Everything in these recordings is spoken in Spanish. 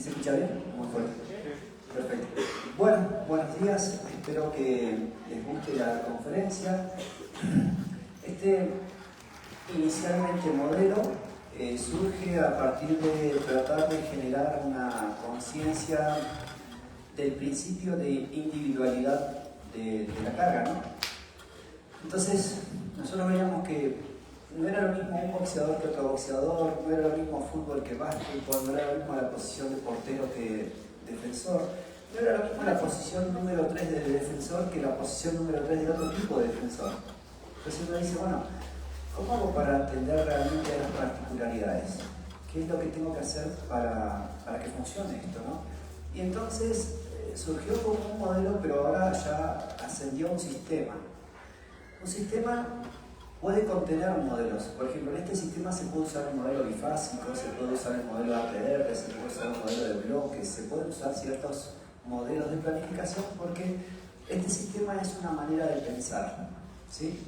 ¿Sí se escucha bien? Muy fuerte. Perfecto. Bueno, buenos días. Espero que les guste la conferencia. Inicialmente modelo surge a partir de tratar de generar una conciencia del principio de individualidad de la carga, ¿no? Entonces, nosotros veíamos que no era lo mismo un boxeador que otro boxeador, no era lo mismo fútbol que básquetbol, no era lo mismo la posición de portero que defensor, no era lo mismo la posición número 3 de defensor que la posición número 3 de otro tipo de defensor. Entonces uno dice, bueno, ¿cómo hago para entender realmente las particularidades? ¿Qué es lo que tengo que hacer para que funcione esto, ¿no? Y entonces surgió como un modelo, pero ahora ya ascendió a un sistema. Un sistema puede contener modelos. Por ejemplo, en este sistema se puede usar el modelo bifásico, se puede usar el modelo APR, se puede usar el modelo de bloques, se pueden usar ciertos modelos de planificación porque este sistema es una manera de pensar, ¿sí?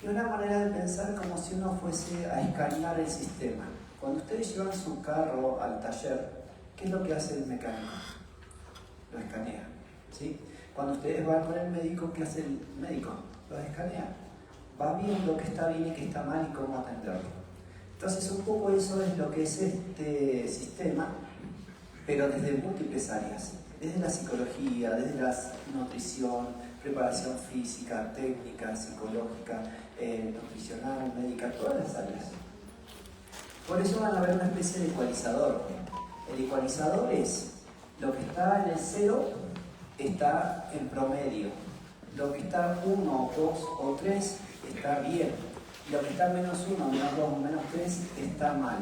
Y una manera de pensar como si uno fuese a escanear el sistema. Cuando ustedes llevan su carro al taller, ¿qué es lo que hace el mecánico? Lo escanea, ¿sí? Cuando ustedes van con el médico, ¿qué hace el médico? Lo escanea. Va viendo qué está bien y qué está mal y cómo atenderlo. Entonces, un poco eso es lo que es este sistema, pero desde múltiples áreas. Desde la psicología, desde la nutrición, preparación física, técnica, psicológica, nutricional, médica, todas las áreas. Por eso van a ver una especie de ecualizador. El ecualizador es lo que está en el 0 está en promedio. Lo que está 1, 2 o 3 está bien. Lo que está menos 1, menos 2 o menos 3 está mal.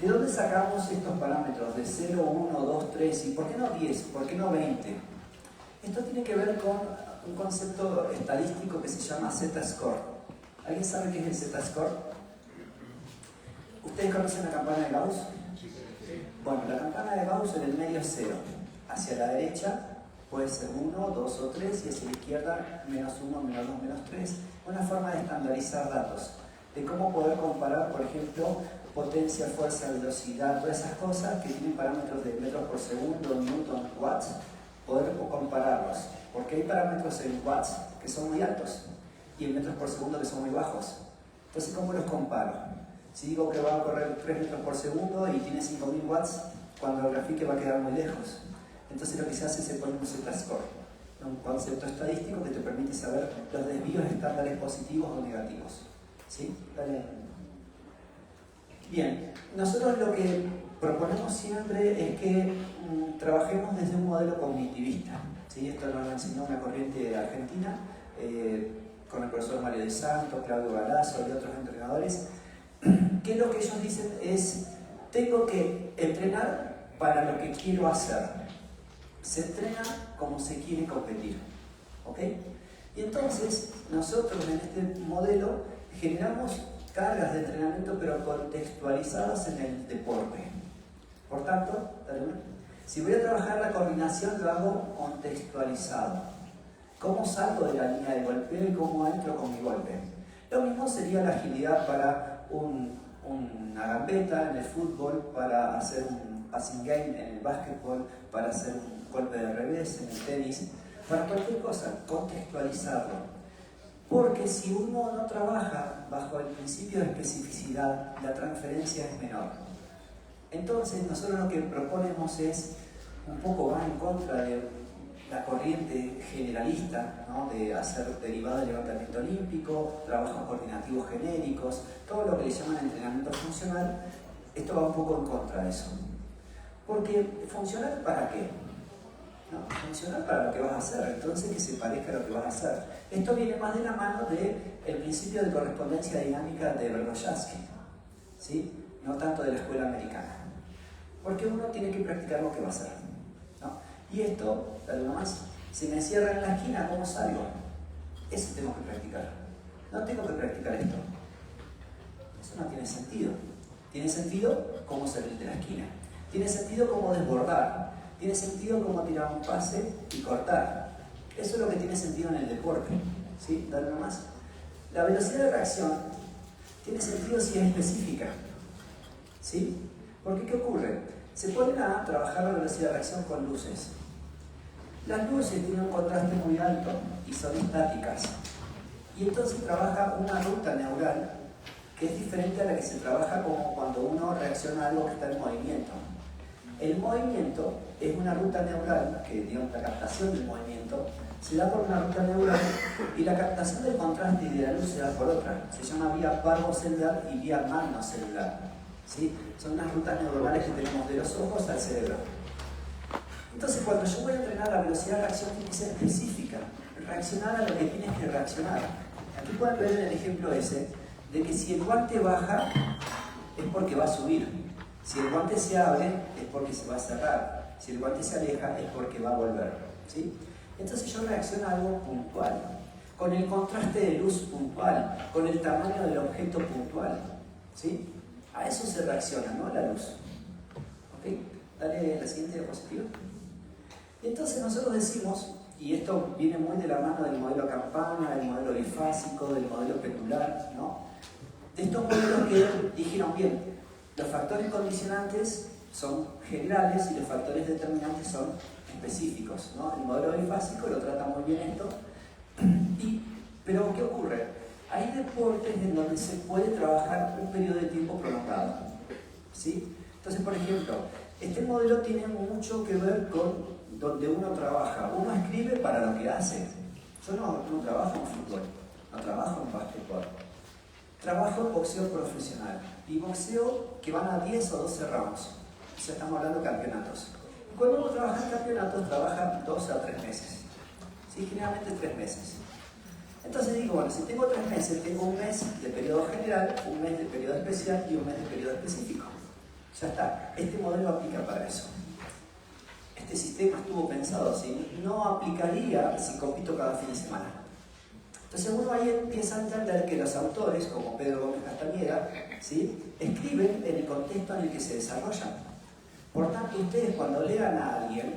¿De dónde sacamos estos parámetros? De 0, 1, 2, 3 y ¿por qué no 10? ¿Por qué no 20? Esto tiene que ver con un concepto estadístico que se llama Z-score. ¿Alguien sabe qué es el Z-score? ¿Ustedes conocen la campana de Gauss? Bueno, la campana de Gauss en el medio es 0. Hacia la derecha puede ser 1, 2 o 3 y hacia la izquierda menos 1, menos 2, menos 3. Una forma de estandarizar datos, de cómo poder comparar, por ejemplo, potencia, fuerza, velocidad, todas esas cosas que tienen parámetros de metros por segundo, newton, watts, poder compararlos. Porque hay parámetros en watts que son muy altos y en metros por segundo que son muy bajos. Entonces, ¿cómo los comparo? Si digo que va a correr 3 metros por segundo y tiene 5000 watts, cuando lo grafique va a quedar muy lejos. Entonces lo que se hace es se pone un Z-score, un concepto estadístico que te permite saber los desvíos estándares positivos o negativos. ¿Sí? Dale. Bien, nosotros lo que proponemos siempre es que trabajemos desde un modelo cognitivista. ¿Sí? Esto nos lo enseñó una corriente argentina con el profesor Mario de Santos, Claudio Galazo y otros entrenadores, que lo que ellos dicen es: tengo que entrenar para lo que quiero hacer. Se entrena como se quiere competir. ¿Ok? Y entonces, nosotros en este modelo generamos cargas de entrenamiento pero contextualizadas en el deporte. Por tanto, si voy a trabajar la coordinación, lo hago contextualizado. ¿Cómo salgo de la línea de golpeo y cómo entro con mi golpe? Lo mismo sería la agilidad para una gambeta en el fútbol, para hacer un passing game en el básquetbol, para hacer un golpe de revés en el tenis, para cualquier cosa, contextualizarlo. Porque si uno no trabaja bajo el principio de especificidad, la transferencia es menor. Entonces, nosotros lo que proponemos es, un poco va en contra de la corriente generalista, ¿no? De hacer derivada de levantamiento olímpico, trabajos coordinativos genéricos, todo lo que le llaman entrenamiento funcional. Esto va un poco en contra de eso. Porque, ¿funcional para qué? No, funcional para lo que vas a hacer, entonces que se parezca a lo que vas a hacer. Esto viene más de la mano del principio de correspondencia dinámica de Berloyatsky, ¿sí? No tanto de la escuela americana. Porque uno tiene que practicar lo que va a hacer, ¿no? Y esto, además, si me cierra en la esquina, ¿cómo salgo? Eso tengo que practicar. No tengo que practicar esto. Eso no tiene sentido. Tiene sentido cómo salir de la esquina. Tiene sentido cómo desbordar. Tiene sentido cómo tirar un pase y cortar. Eso es lo que tiene sentido en el deporte. ¿Sí? Dale nomás. La velocidad de reacción tiene sentido si es específica. ¿Sí? Porque ¿qué ocurre? se ponen a trabajar la velocidad de reacción con luces. Las luces tienen un contraste muy alto y son estáticas. Y entonces trabaja una ruta neural que es diferente a la que se trabaja como cuando uno reacciona a algo que está en movimiento. El movimiento es una ruta neural, que digamos la captación del movimiento, se da por una ruta neural y la captación del contraste y de la luz se da por otra. Se llama vía parvocelular y vía magnocelular. ¿Sí? Son unas rutas neuronales que tenemos de los ojos al cerebro. Entonces, cuando yo voy a entrenar la velocidad de reacción, tiene que ser específica, reaccionar a lo que tienes que reaccionar. Aquí pueden ver en el ejemplo ese, de que si el guante baja, es porque va a subir. Si el guante se abre, es porque se va a cerrar. Si el guante se aleja, es porque va a volver. ¿Sí? Entonces yo reacciono a algo puntual, con el contraste de luz puntual, con el tamaño del objeto puntual. ¿Sí? A eso se reacciona, no a la luz. ¿Ok? Dale la siguiente diapositiva. Entonces nosotros decimos, y esto viene muy de la mano del modelo Campana, del modelo bifásico, del modelo pendular, ¿no? De estos modelos que dijeron bien, los factores condicionantes son generales y los factores determinantes son específicos, ¿no? El modelo bifásico lo trata muy bien esto. Pero ¿qué ocurre? Hay deportes en donde se puede trabajar un periodo de tiempo prolongado, ¿sí? Entonces, por ejemplo, este modelo tiene mucho que ver con donde uno trabaja. Uno escribe para lo que hace. Yo no trabajo en fútbol, no trabajo en básquetbol. Trabajo en boxeo profesional. Y boxeo que van a 10 o 12 rounds. O sea, estamos hablando de campeonatos. Y cuando uno trabaja en campeonatos, trabaja 2 a 3 meses. ¿Sí? Generalmente 3 meses. Entonces digo, bueno, si tengo 3 meses, tengo un mes de periodo general, un mes de periodo especial y un mes de periodo específico. Ya está. Este modelo aplica para eso. Este sistema estuvo pensado así, no aplicaría si compito cada fin de semana. Entonces uno ahí empieza a entender que los autores, como Pedro Gómez Castañeda, ¿sí?, escriben en el contexto en el que se desarrollan. Por tanto, ustedes cuando lean a alguien,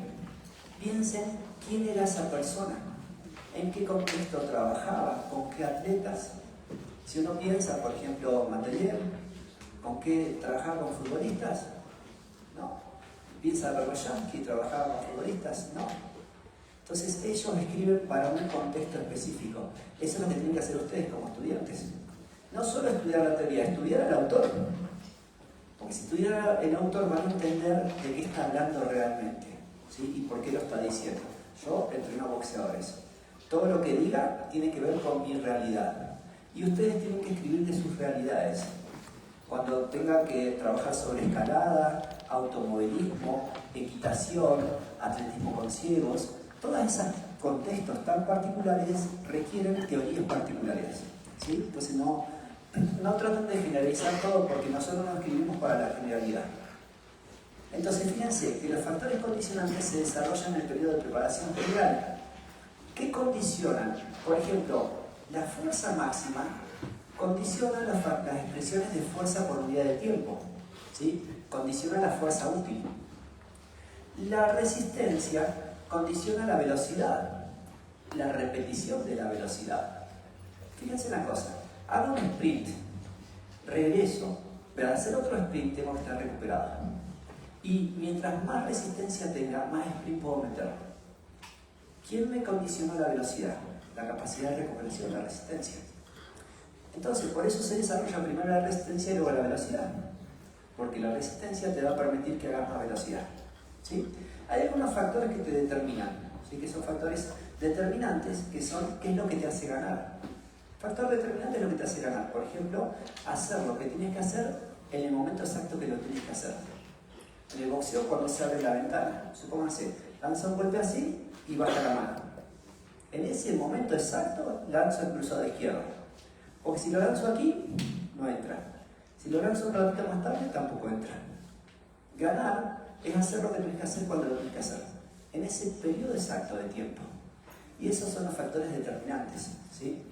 piensen quién era esa persona, en qué contexto trabajaba, con qué atletas. Si uno piensa, por ejemplo, Matelier, ¿con qué trabajaba con futbolistas? No. ¿Piensa Berbayansky, trabajaba con futbolistas? No. Entonces ellos escriben para un contexto específico. Eso es lo que tienen que hacer ustedes como estudiantes. No solo estudiar la teoría, estudiar al autor. Porque si estudiar el autor van a entender de qué está hablando realmente, ¿sí? Y por qué lo está diciendo. Yo entreno boxeadores. Todo lo que diga tiene que ver con mi realidad. Y ustedes tienen que escribir de sus realidades. Cuando tengan que trabajar sobre escalada, automovilismo, equitación, atletismo con ciegos, todos esos contextos tan particulares requieren teorías particulares, ¿sí? Entonces no traten de generalizar todo porque nosotros no escribimos para la generalidad. Entonces fíjense que los factores condicionantes se desarrollan en el periodo de preparación general. ¿Qué condicionan? Por ejemplo, la fuerza máxima condiciona las expresiones de fuerza por unidad de tiempo, ¿sí? Condiciona la fuerza útil. La resistencia condiciona la velocidad, la repetición de la velocidad. Fíjense una cosa, hago un sprint, regreso, pero al hacer otro sprint tengo que estar recuperado. Y mientras más resistencia tenga, más sprint puedo meter. ¿Quién me condicionó la velocidad? La capacidad de recuperación, la resistencia. Entonces, por eso se desarrolla primero la resistencia y luego la velocidad. Porque la resistencia te va a permitir que hagas más velocidad, ¿sí? Hay algunos factores que te determinan, ¿sí? Que son factores determinantes, que son qué es lo que te hace ganar. Factor determinante es lo que te hace ganar. Por ejemplo, hacer lo que tienes que hacer en el momento exacto que lo tienes que hacer. En el boxeo, cuando se abre la ventana, supónganse, lanza un golpe así y baja la mano. En ese momento exacto, lanzo el cruzado izquierdo. Porque si lo lanzo aquí, no entra. Si lo lanzo un ratito más tarde, tampoco entra. Ganar es hacer lo que tienes que hacer cuando lo tienes que hacer. En ese periodo exacto de tiempo. Y esos son los factores determinantes, ¿sí?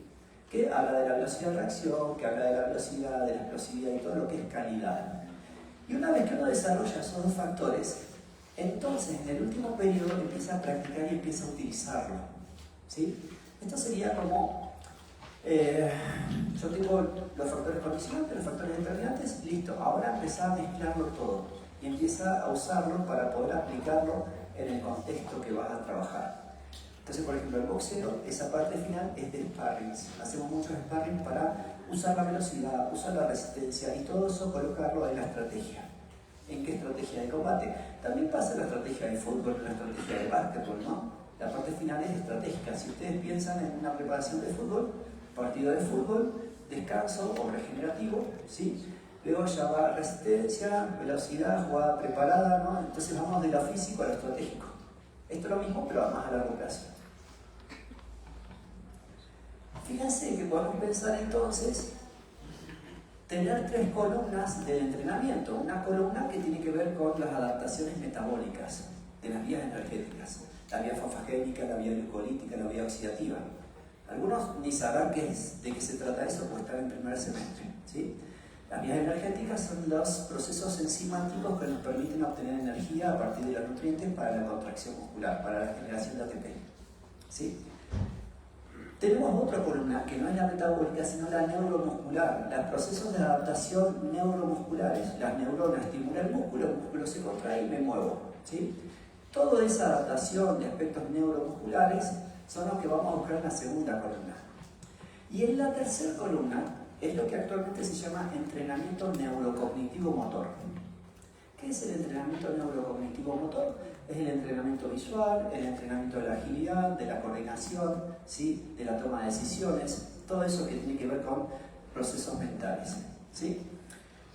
Que habla de la velocidad de reacción, que habla de la velocidad, de la explosividad y todo lo que es calidad. Y una vez que uno desarrolla esos dos factores, entonces en el último periodo empieza a practicar y empieza a utilizarlo, ¿sí? Esto sería como... yo tengo los factores condicionantes, los factores determinantes, listo, ahora empezar a mezclarlo todo. Y y empieza a usarlo para poder aplicarlo en el contexto que vas a trabajar. Entonces, por ejemplo, el boxeo, esa parte final es de sparring. Hacemos muchos sparring para usar la velocidad, usar la resistencia y todo eso colocarlo en la estrategia. ¿En qué estrategia de combate? También pasa en la estrategia de fútbol, en la estrategia de básquetbol, ¿no? La parte final es estratégica. Si ustedes piensan en una preparación de fútbol, partido de fútbol, descanso o regenerativo, ¿sí? Luego ya va resistencia, velocidad, jugada preparada, ¿no? Entonces vamos de lo físico a lo estratégico. Esto es lo mismo, pero más a largo plazo. Fíjense que podemos pensar entonces tener 3 columnas del entrenamiento. Una columna que tiene que ver con las adaptaciones metabólicas de las vías energéticas. La vía fosfagénica, la vía glucolítica, la vía oxidativa. Algunos ni sabrán de qué se trata eso porque están en primer semestre, ¿sí? Las vías energéticas son los procesos enzimáticos que nos permiten obtener energía a partir de los nutrientes para la contracción muscular, para la generación de ATP, ¿sí? Tenemos otra columna que no es la metabólica, sino la neuromuscular, los procesos de adaptación neuromusculares. Las neuronas estimulan el músculo se contrae y me muevo, ¿sí? Toda esa adaptación de aspectos neuromusculares son los que vamos a buscar en la segunda columna. Y en la tercera columna es lo que actualmente se llama entrenamiento neurocognitivo-motor. ¿Qué es el entrenamiento neurocognitivo-motor? Es el entrenamiento visual, el entrenamiento de la agilidad, de la coordinación, ¿sí? De la toma de decisiones, todo eso que tiene que ver con procesos mentales, ¿sí?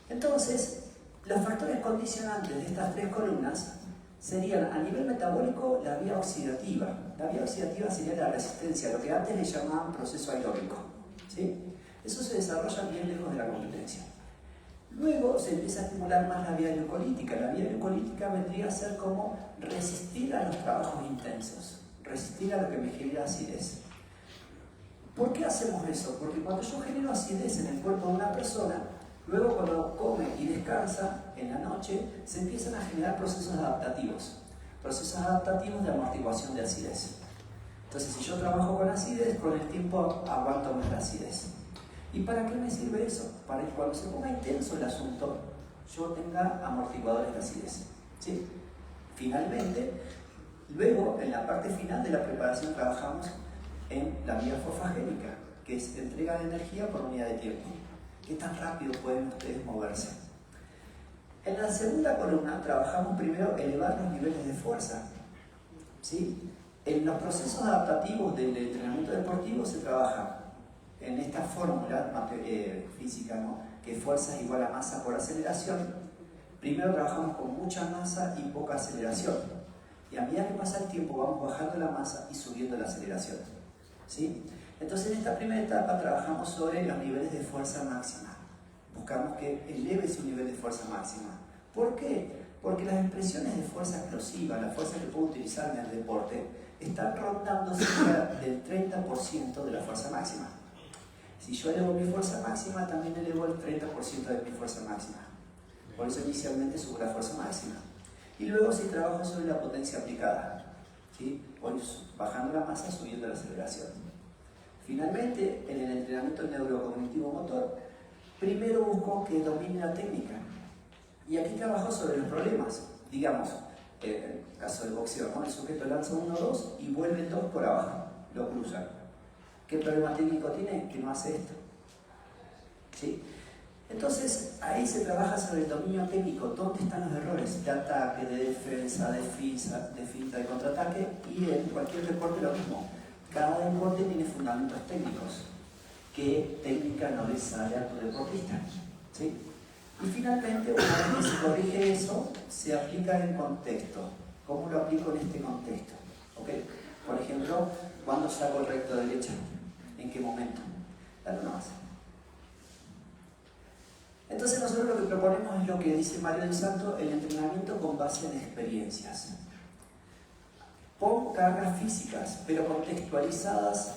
Entonces, los factores condicionantes de estas 3 columnas serían, a nivel metabólico, la vía oxidativa. La vía oxidativa sería la resistencia, lo que antes le llamaban proceso aeróbico, ¿sí? Eso se desarrolla bien lejos de la competencia. Luego se empieza a estimular más la vía glucolítica. La vía glucolítica vendría a ser como resistir a los trabajos intensos, resistir a lo que me genera acidez. ¿Por qué hacemos eso? Porque cuando yo genero acidez en el cuerpo de una persona, luego cuando come y descansa en la noche, se empiezan a generar procesos adaptativos de amortiguación de acidez. Entonces, si yo trabajo con acidez, con el tiempo aguanto más la acidez. ¿Y para qué me sirve eso? Para que cuando se ponga intenso el asunto, yo tenga amortiguadores de acidez, ¿sí? Finalmente, luego, en la parte final de la preparación, trabajamos en la vía fosfagénica, que es entrega de energía por unidad de tiempo. ¿Qué tan rápido pueden ustedes moverse? En la segunda columna trabajamos primero elevar los niveles de fuerza, ¿sí? En los procesos adaptativos del entrenamiento deportivo se trabaja en esta fórmula física, ¿no? Que fuerza es igual a masa por aceleración. Primero trabajamos con mucha masa y poca aceleración. Y a medida que pasa el tiempo vamos bajando la masa y subiendo la aceleración, ¿sí? Entonces en esta primera etapa trabajamos sobre los niveles de fuerza máxima. Buscamos que eleve su nivel de fuerza máxima. ¿Por qué? Porque las expresiones de fuerza explosiva, la fuerza que puedo utilizar en el deporte, están rondando cerca del 30% de la fuerza máxima. Si yo elevo mi fuerza máxima, también elevo el 30% de mi fuerza máxima. Por eso inicialmente subo la fuerza máxima. Y luego si trabajo sobre la potencia aplicada, ¿sí? Voy bajando la masa, subiendo la aceleración. Finalmente, en el entrenamiento neurocognitivo-motor, primero busco que domine la técnica. Y aquí trabajo sobre los problemas. Digamos, en el caso del boxeo, ¿no? El sujeto lanza 1-2 y vuelve 2 por abajo, lo cruza. ¿Qué problema técnico tiene? Que no hace esto, ¿sí? Entonces, ahí se trabaja sobre el dominio técnico. ¿Dónde están los errores? De ataque, de defensa, de finta, de contraataque. Y en cualquier deporte lo mismo. Cada deporte tiene fundamentos técnicos. ¿Qué técnica no le sale a tu deportista? ¿Sí? Y finalmente, una vez que se corrige eso, se aplica en contexto. ¿Cómo lo aplico en este contexto? ¿Okay? Por ejemplo, ¿cuándo saco el recto derecha? ¿En qué momento? Dale una más. Entonces nosotros lo que proponemos es lo que dice Mario del Santo, el entrenamiento con base en experiencias. Pon cargas físicas, pero contextualizadas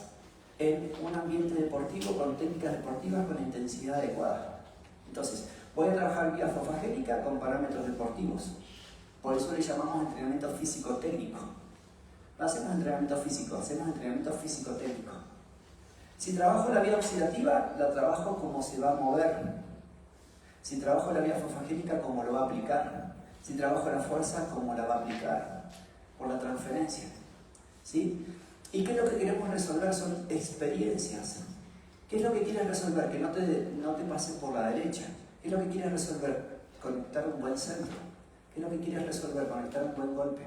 en un ambiente deportivo, con técnicas deportivas con intensidad adecuada. Entonces, voy a trabajar vía fosfagénica con parámetros deportivos. Por eso le llamamos entrenamiento físico-técnico. No hacemos entrenamiento físico, hacemos entrenamiento físico-técnico. Si trabajo la vía oxidativa, la trabajo como se va a mover. Si trabajo la vía fosfagénica, como lo va a aplicar. Si trabajo la fuerza, ¿cómo la va a aplicar? Por la transferencia. ¿Sí? ¿Y qué es lo que queremos resolver? Son experiencias. ¿Qué es lo que quieres resolver? Que no te pases por la derecha. ¿Qué es lo que quieres resolver? Conectar un buen centro. ¿Qué es lo que quieres resolver? Conectar un buen golpe.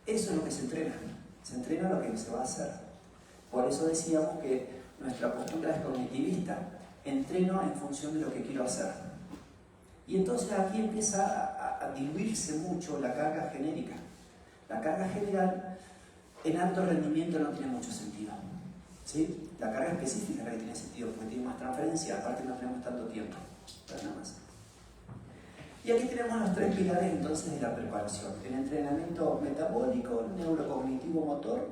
Eso es lo que se entrena. Se entrena lo que se va a hacer. Por eso decíamos que nuestra postura es cognitivista. Entreno en función de lo que quiero hacer. Y entonces aquí empieza a diluirse mucho la carga genérica. La carga general en alto rendimiento no tiene mucho sentido. ¿Sí? La carga específica es la que tiene sentido porque tiene más transferencia, aparte no tenemos tanto tiempo. Pero nada más. Y aquí tenemos los tres pilares entonces de la preparación. El entrenamiento metabólico, neurocognitivo motor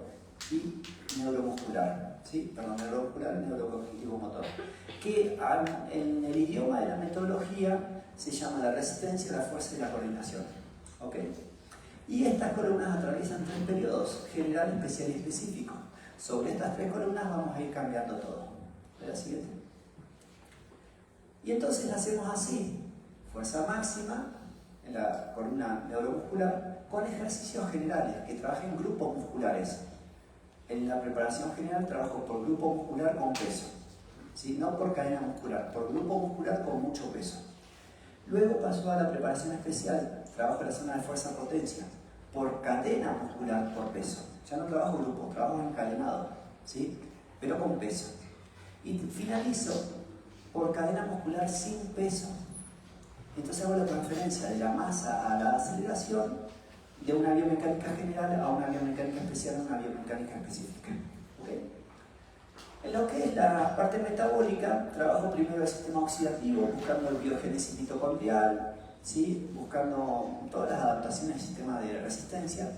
y neuromuscular. ¿Sí? Perdón, neuromuscular y neurocognitivo motor. Que en el idioma de la metodología se llama la resistencia, la fuerza y la coordinación. ¿Ok? Y estas columnas atraviesan tres periodos, general, especial y específico. Sobre estas tres columnas vamos a ir cambiando todo. ¿De la siguiente? Y entonces la hacemos así. Fuerza máxima en la columna neuromuscular con ejercicios generales que trabajen grupos musculares. En la preparación general trabajo por grupo muscular con peso. ¿Sí? No por cadena muscular, por grupo muscular con mucho peso. Luego paso a la preparación especial, trabajo en la zona de fuerza-potencia, por cadena muscular por peso. Ya no trabajo grupo, trabajo encadenado, ¿sí? Pero con peso. Y finalizo por cadena muscular sin peso. Entonces hago la transferencia de la masa a la aceleración de una biomecánica general a una biomecánica especial a una biomecánica específica. ¿Okay? En lo que es la parte metabólica, trabajo primero el sistema oxidativo, buscando el biogénesis mitocondrial, ¿sí? Buscando todas las adaptaciones del sistema de resistencia.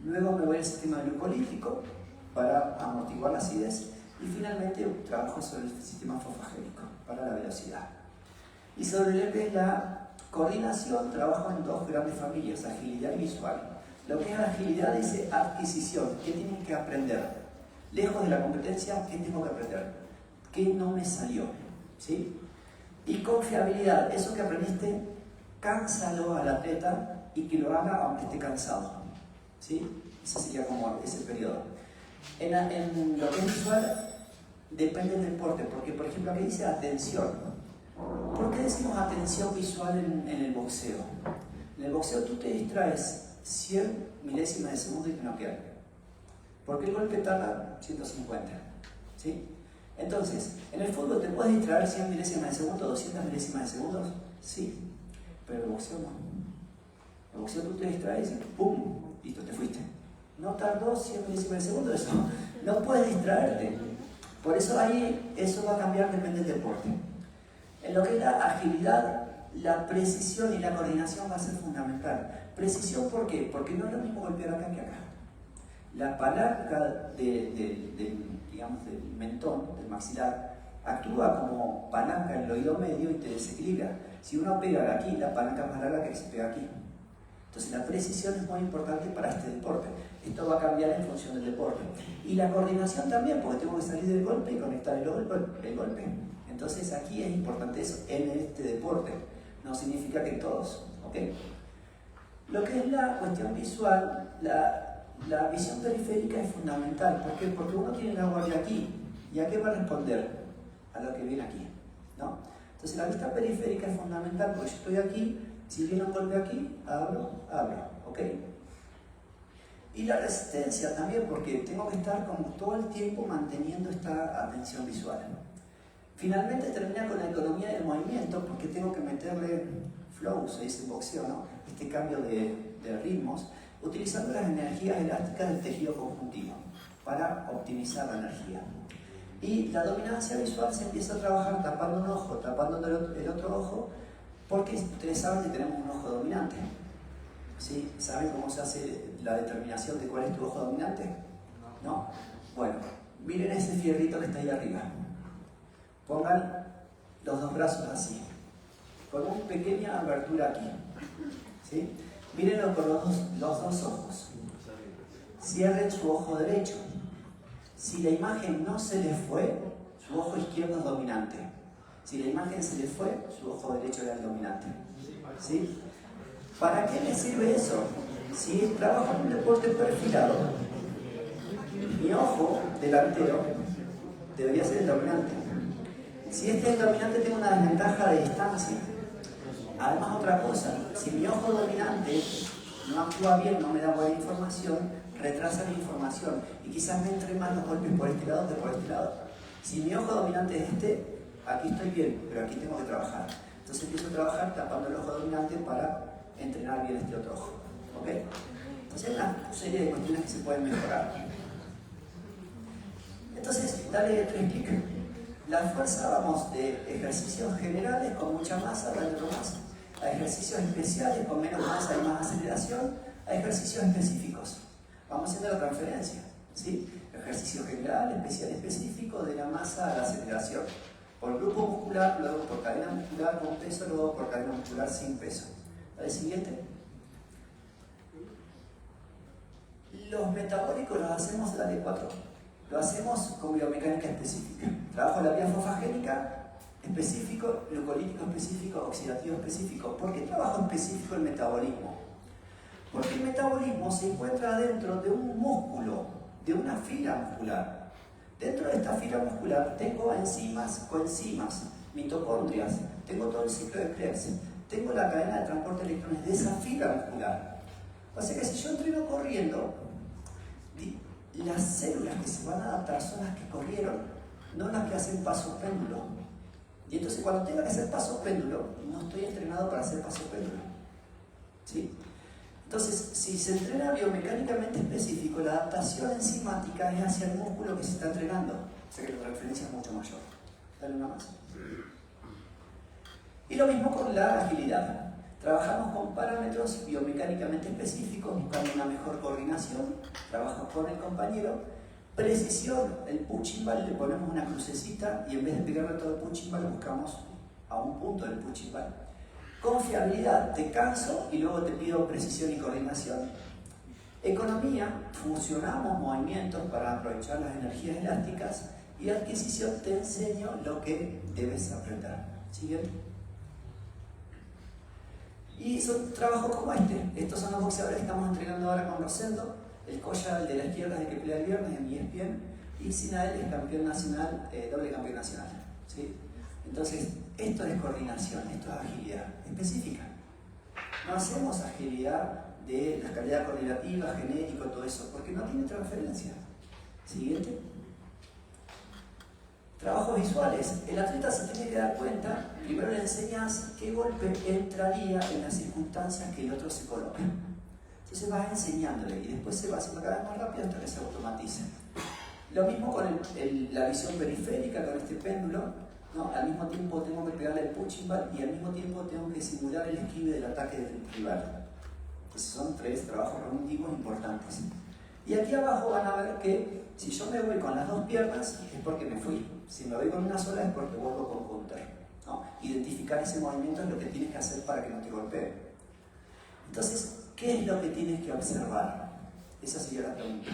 Luego me voy al sistema glucolítico para amortiguar la acidez. Y finalmente trabajo sobre el sistema fosfagénico para la velocidad. Y sobre lo que es la coordinación, trabajo en dos grandes familias, agilidad y visual. Lo que es la agilidad dice adquisición, ¿qué tienen que aprender? Lejos de la competencia, ¿qué tengo que aprender? ¿Qué no me salió? ¿Sí? Y confiabilidad, eso que aprendiste, cánsalo al atleta y que lo haga aunque esté cansado. ¿Sí? Ese sería como ese periodo. En lo que es visual, depende del deporte, porque por ejemplo aquí dice atención. ¿Por qué decimos atención visual en el boxeo? En el boxeo tú te distraes 100 milésimas de segundo y te noquean. Porque el golpe tarda 150. ¿Sí? Entonces, en el fútbol te puedes distraer 100 milésimas de segundo, 200 milésimas de segundos. Sí, pero el boxeo no. El boxeo tú te distraes y ¡pum! Listo, te fuiste. No tardó 100 milésimas de segundo eso. No puedes distraerte. Por eso ahí eso va a cambiar, depende del deporte. En lo que es la agilidad, la precisión y la coordinación va a ser fundamental. Precisión, ¿por qué? Porque no es lo mismo golpear acá que acá. La palanca digamos, del mentón, del maxilar, actúa como palanca en el oído medio y te desequilibra. Si uno pega aquí, la palanca es más larga que que se pega aquí. Entonces la precisión es muy importante para este deporte. Esto va a cambiar en función del deporte. Y la coordinación también, porque tengo que salir del golpe y conectar el golpe. Entonces aquí es importante eso en este deporte. No significa que todos. ¿Okay? Lo que es la cuestión visual, la visión periférica es fundamental. ¿Por qué? Porque uno tiene la guardia aquí. ¿Y a qué va a responder? A lo que viene aquí, ¿no? Entonces la vista periférica es fundamental porque yo estoy aquí, si viene un golpe aquí, abro, ¿ok? Y la resistencia también, porque tengo que estar como todo el tiempo manteniendo esta atención visual. Finalmente termina con la economía del movimiento, porque tengo que meterle flow, se dice en boxeo, ¿no? Este cambio de ritmos, utilizando las energías elásticas del tejido conjuntivo para optimizar la energía. Y la dominancia visual se empieza a trabajar tapando un ojo, tapando el otro ojo, porque ustedes saben que tenemos un ojo dominante. ¿Sí? ¿Saben cómo se hace la determinación de cuál es tu ojo dominante? ¿No? Bueno, miren ese fierrito que está ahí arriba. Pongan los dos brazos así, con una pequeña abertura aquí. ¿Sí? Mírenlo con los dos ojos. Cierren su ojo derecho. Si la imagen no se les fue, su ojo izquierdo es dominante. Si la imagen se les fue, su ojo derecho era el dominante. ¿Sí? ¿Para qué me sirve eso? Si trabajo en un deporte perfilado, mi ojo delantero debería ser el dominante. Si este es el dominante, tengo una desventaja de distancia. Además, otra cosa, si mi ojo dominante no actúa bien, no me da buena información, retrasa la información y quizás me entre más los golpes por este lado que por este lado. Si mi ojo dominante es este, aquí estoy bien, pero aquí tengo que trabajar. Entonces empiezo a trabajar tapando el ojo dominante para entrenar bien este otro ojo. ¿Ok? Entonces hay una serie de cuestiones que se pueden mejorar. Entonces, dale 3 clics. La fuerza, vamos de ejercicios generales con mucha masa, dando masa, a ejercicios especiales con menos masa y más aceleración, a ejercicios específicos. Vamos haciendo la transferencia, ¿sí? Ejercicio general, especial, específico, de la masa a la aceleración. Por grupo muscular, luego por cadena muscular con peso, luego por cadena muscular sin peso. ¿Al siguiente? Los metabólicos los hacemos, dale 4. Lo hacemos con biomecánica específica. Trabajo la vía fosfagénica específico, glucolítico específico, oxidativo específico. ¿Por qué trabajo específico el metabolismo? Porque el metabolismo se encuentra dentro de un músculo, de una fila muscular. Dentro de esta fila muscular tengo enzimas, coenzimas, mitocondrias, tengo todo el ciclo de Krebs, tengo la cadena de transporte de electrones de esa fila muscular. O sea que si yo entreno corriendo, las células que se van a adaptar son las que corrieron, no las que hacen pasos péndulo. Y entonces cuando tenga que hacer pasos péndulo, no estoy entrenado para hacer pasos péndulo. ¿Sí? Entonces, si se entrena biomecánicamente específico, la adaptación enzimática es hacia el músculo que se está entrenando. O sea que la transferencia es mucho mayor. Dale una más. Y lo mismo con la agilidad. Trabajamos con parámetros biomecánicamente específicos, buscando una mejor coordinación. Trabajo con el compañero. Precisión, el punching ball, le ponemos una crucecita y en vez de pegarle todo el punching ball, buscamos a un punto del punching ball. Confiabilidad, te canso y luego te pido precisión y coordinación. Economía, fusionamos movimientos para aprovechar las energías elásticas. Y adquisición, te enseño lo que debes aprender. ¿Siguiente? Y son trabajos como este. Estos son los boxeadores que estamos entrenando ahora con Rosendo. El Colla, el de la izquierda, es el que pelea el viernes en ESPN. Y Sinael es campeón nacional, doble campeón nacional. ¿Sí? Entonces, esto es coordinación, esto es agilidad específica. No hacemos agilidad de la calidad coordinativa, genérico, todo eso, porque no tiene transferencia. Siguiente. Trabajos visuales. El atleta se tiene que dar cuenta, primero le enseñas qué golpe entraría en las circunstancias que el otro se coloca. Entonces vas enseñándole y después se va haciendo cada vez más rápido hasta que se automatice. Lo mismo con la visión periférica, con este péndulo. ¿No? Al mismo tiempo tengo que pegarle el punching ball y al mismo tiempo tengo que simular el esquive del ataque del rival. Entonces son 3 trabajos cognitivos importantes. Y aquí abajo van a ver que si yo me voy con las 2 piernas es porque me fui. Si me voy con una sola es porque vuelvo con counter. ¿No? Identificar ese movimiento es lo que tienes que hacer para que no te golpee. Entonces, ¿qué es lo que tienes que observar? Esa sería la pregunta.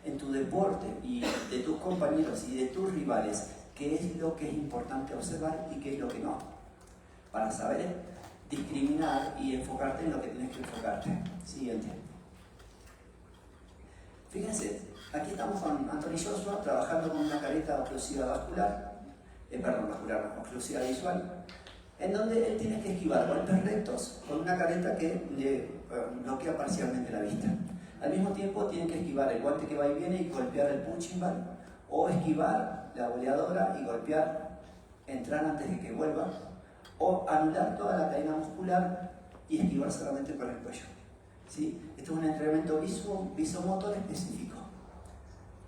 En tu deporte y de tus compañeros y de tus rivales, ¿qué es lo que es importante observar y qué es lo que no? Para saber discriminar y enfocarte en lo que tienes que enfocarte. Siguiente. Fíjense, aquí estamos con Anthony Joshua trabajando con una careta oclusiva vascular, oclusiva visual, en donde él tiene que esquivar golpes rectos con una careta que le bloquea parcialmente la vista. Al mismo tiempo tiene que esquivar el guante que va y viene y golpear el punching ball, o esquivar la boleadora y golpear, entrar antes de que vuelva, o anular toda la cadena muscular y esquivar solamente con el cuello. ¿Sí? Esto es un entrenamiento visomotor específico.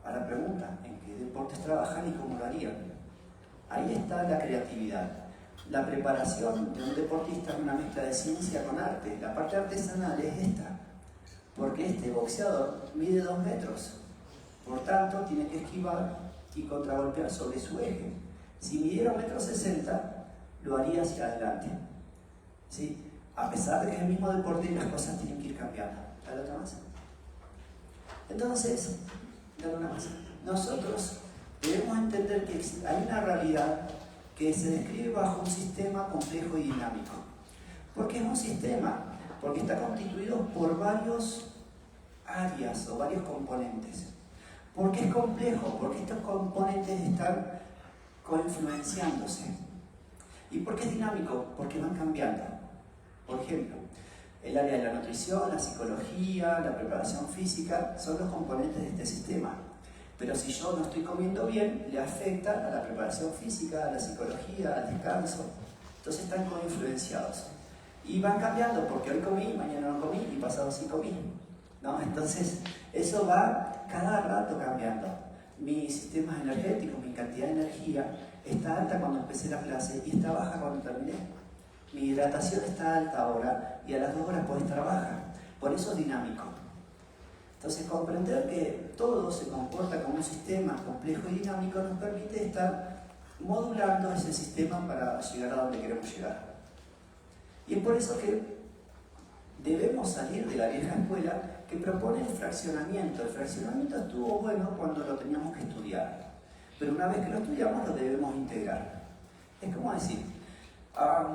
Ahora pregunta, ¿en qué deportes trabajan y cómo lo harían? Ahí está la creatividad. La preparación de un deportista es una mezcla de ciencia con arte. La parte artesanal es esta, porque este boxeador mide 2 metros, por tanto tiene que esquivar y contragolpear sobre su eje. Si midiera 1,60 m, lo haría hacia adelante. ¿Sí? A pesar de que es el mismo deporte, las cosas tienen que ir cambiando. ¿Dale otra más? Entonces, dale una más. Nosotros debemos entender que hay una realidad que se describe bajo un sistema complejo y dinámico. ¿Por qué es un sistema? Porque está constituido por varios áreas o varios componentes. ¿Por qué es complejo? Porque estos componentes están coinfluenciándose. ¿Y por qué es dinámico? Porque van cambiando. Por ejemplo, el área de la nutrición, la psicología, la preparación física son los componentes de este sistema. Pero si yo no estoy comiendo bien, le afecta a la preparación física, a la psicología, al descanso. Entonces están coinfluenciados. Y van cambiando, porque hoy comí, mañana no comí y pasado sí comí, ¿no? Entonces, eso va cada rato cambiando. Mi sistema energético, mi cantidad de energía, está alta cuando empecé la clase y está baja cuando terminé. Mi hidratación está alta ahora y a las 2 horas puede estar baja. Por eso es dinámico. Entonces, comprender que todo se comporta como un sistema complejo y dinámico nos permite estar modulando ese sistema para llegar a donde queremos llegar. Y es por eso que debemos salir de la vieja escuela que propone el fraccionamiento. El fraccionamiento estuvo bueno cuando lo teníamos que estudiar, pero una vez que lo estudiamos lo debemos integrar. Es como decir,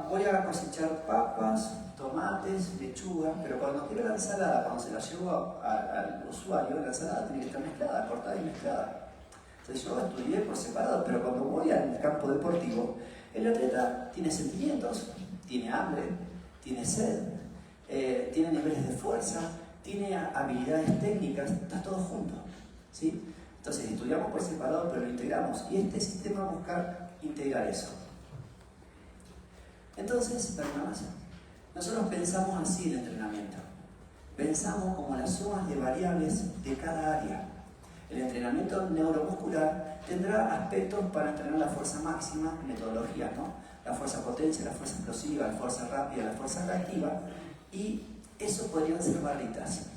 voy a cosechar papas, tomates, lechuga, pero cuando quiero la ensalada, cuando se la llevo al usuario, la ensalada tiene que estar mezclada, cortada y mezclada. Entonces yo estudié por separado, pero cuando voy al campo deportivo, el atleta tiene sentimientos, tiene hambre, tiene sed, tiene niveles de fuerza, tiene habilidades técnicas, está todo junto, ¿sí? Entonces estudiamos por separado, pero lo integramos, y este sistema busca integrar eso. Entonces, nosotros pensamos así el entrenamiento. Pensamos como las sumas de variables de cada área. El entrenamiento neuromuscular tendrá aspectos para entrenar la fuerza máxima, metodologías, ¿no? La fuerza potencia, la fuerza explosiva, la fuerza rápida, la fuerza reactiva, y eso podrían ser barritas.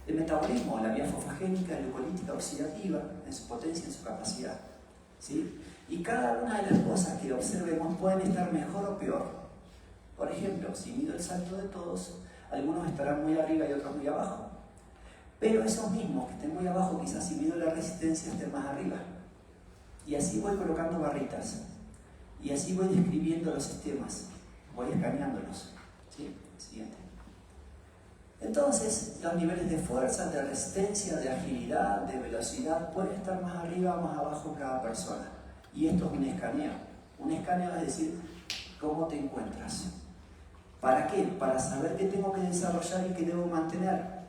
El metabolismo, la vía fosfagénica, glucolítica, oxidativa, en su potencia, en su capacidad, ¿sí? Y cada una de las cosas que observemos pueden estar mejor o peor. Por ejemplo, si mido el salto de todos, algunos estarán muy arriba y otros muy abajo. Pero esos mismos que estén muy abajo, quizás si mido la resistencia estén más arriba. Y así voy colocando barritas. Y así voy describiendo los sistemas. Voy escaneándolos. ¿Sí? Siguiente. Entonces, los niveles de fuerza, de resistencia, de agilidad, de velocidad pueden estar más arriba o más abajo en cada persona. Y esto es un escaneo. Un escaneo es decir, ¿cómo te encuentras? ¿Para qué? Para saber qué tengo que desarrollar y qué debo mantener.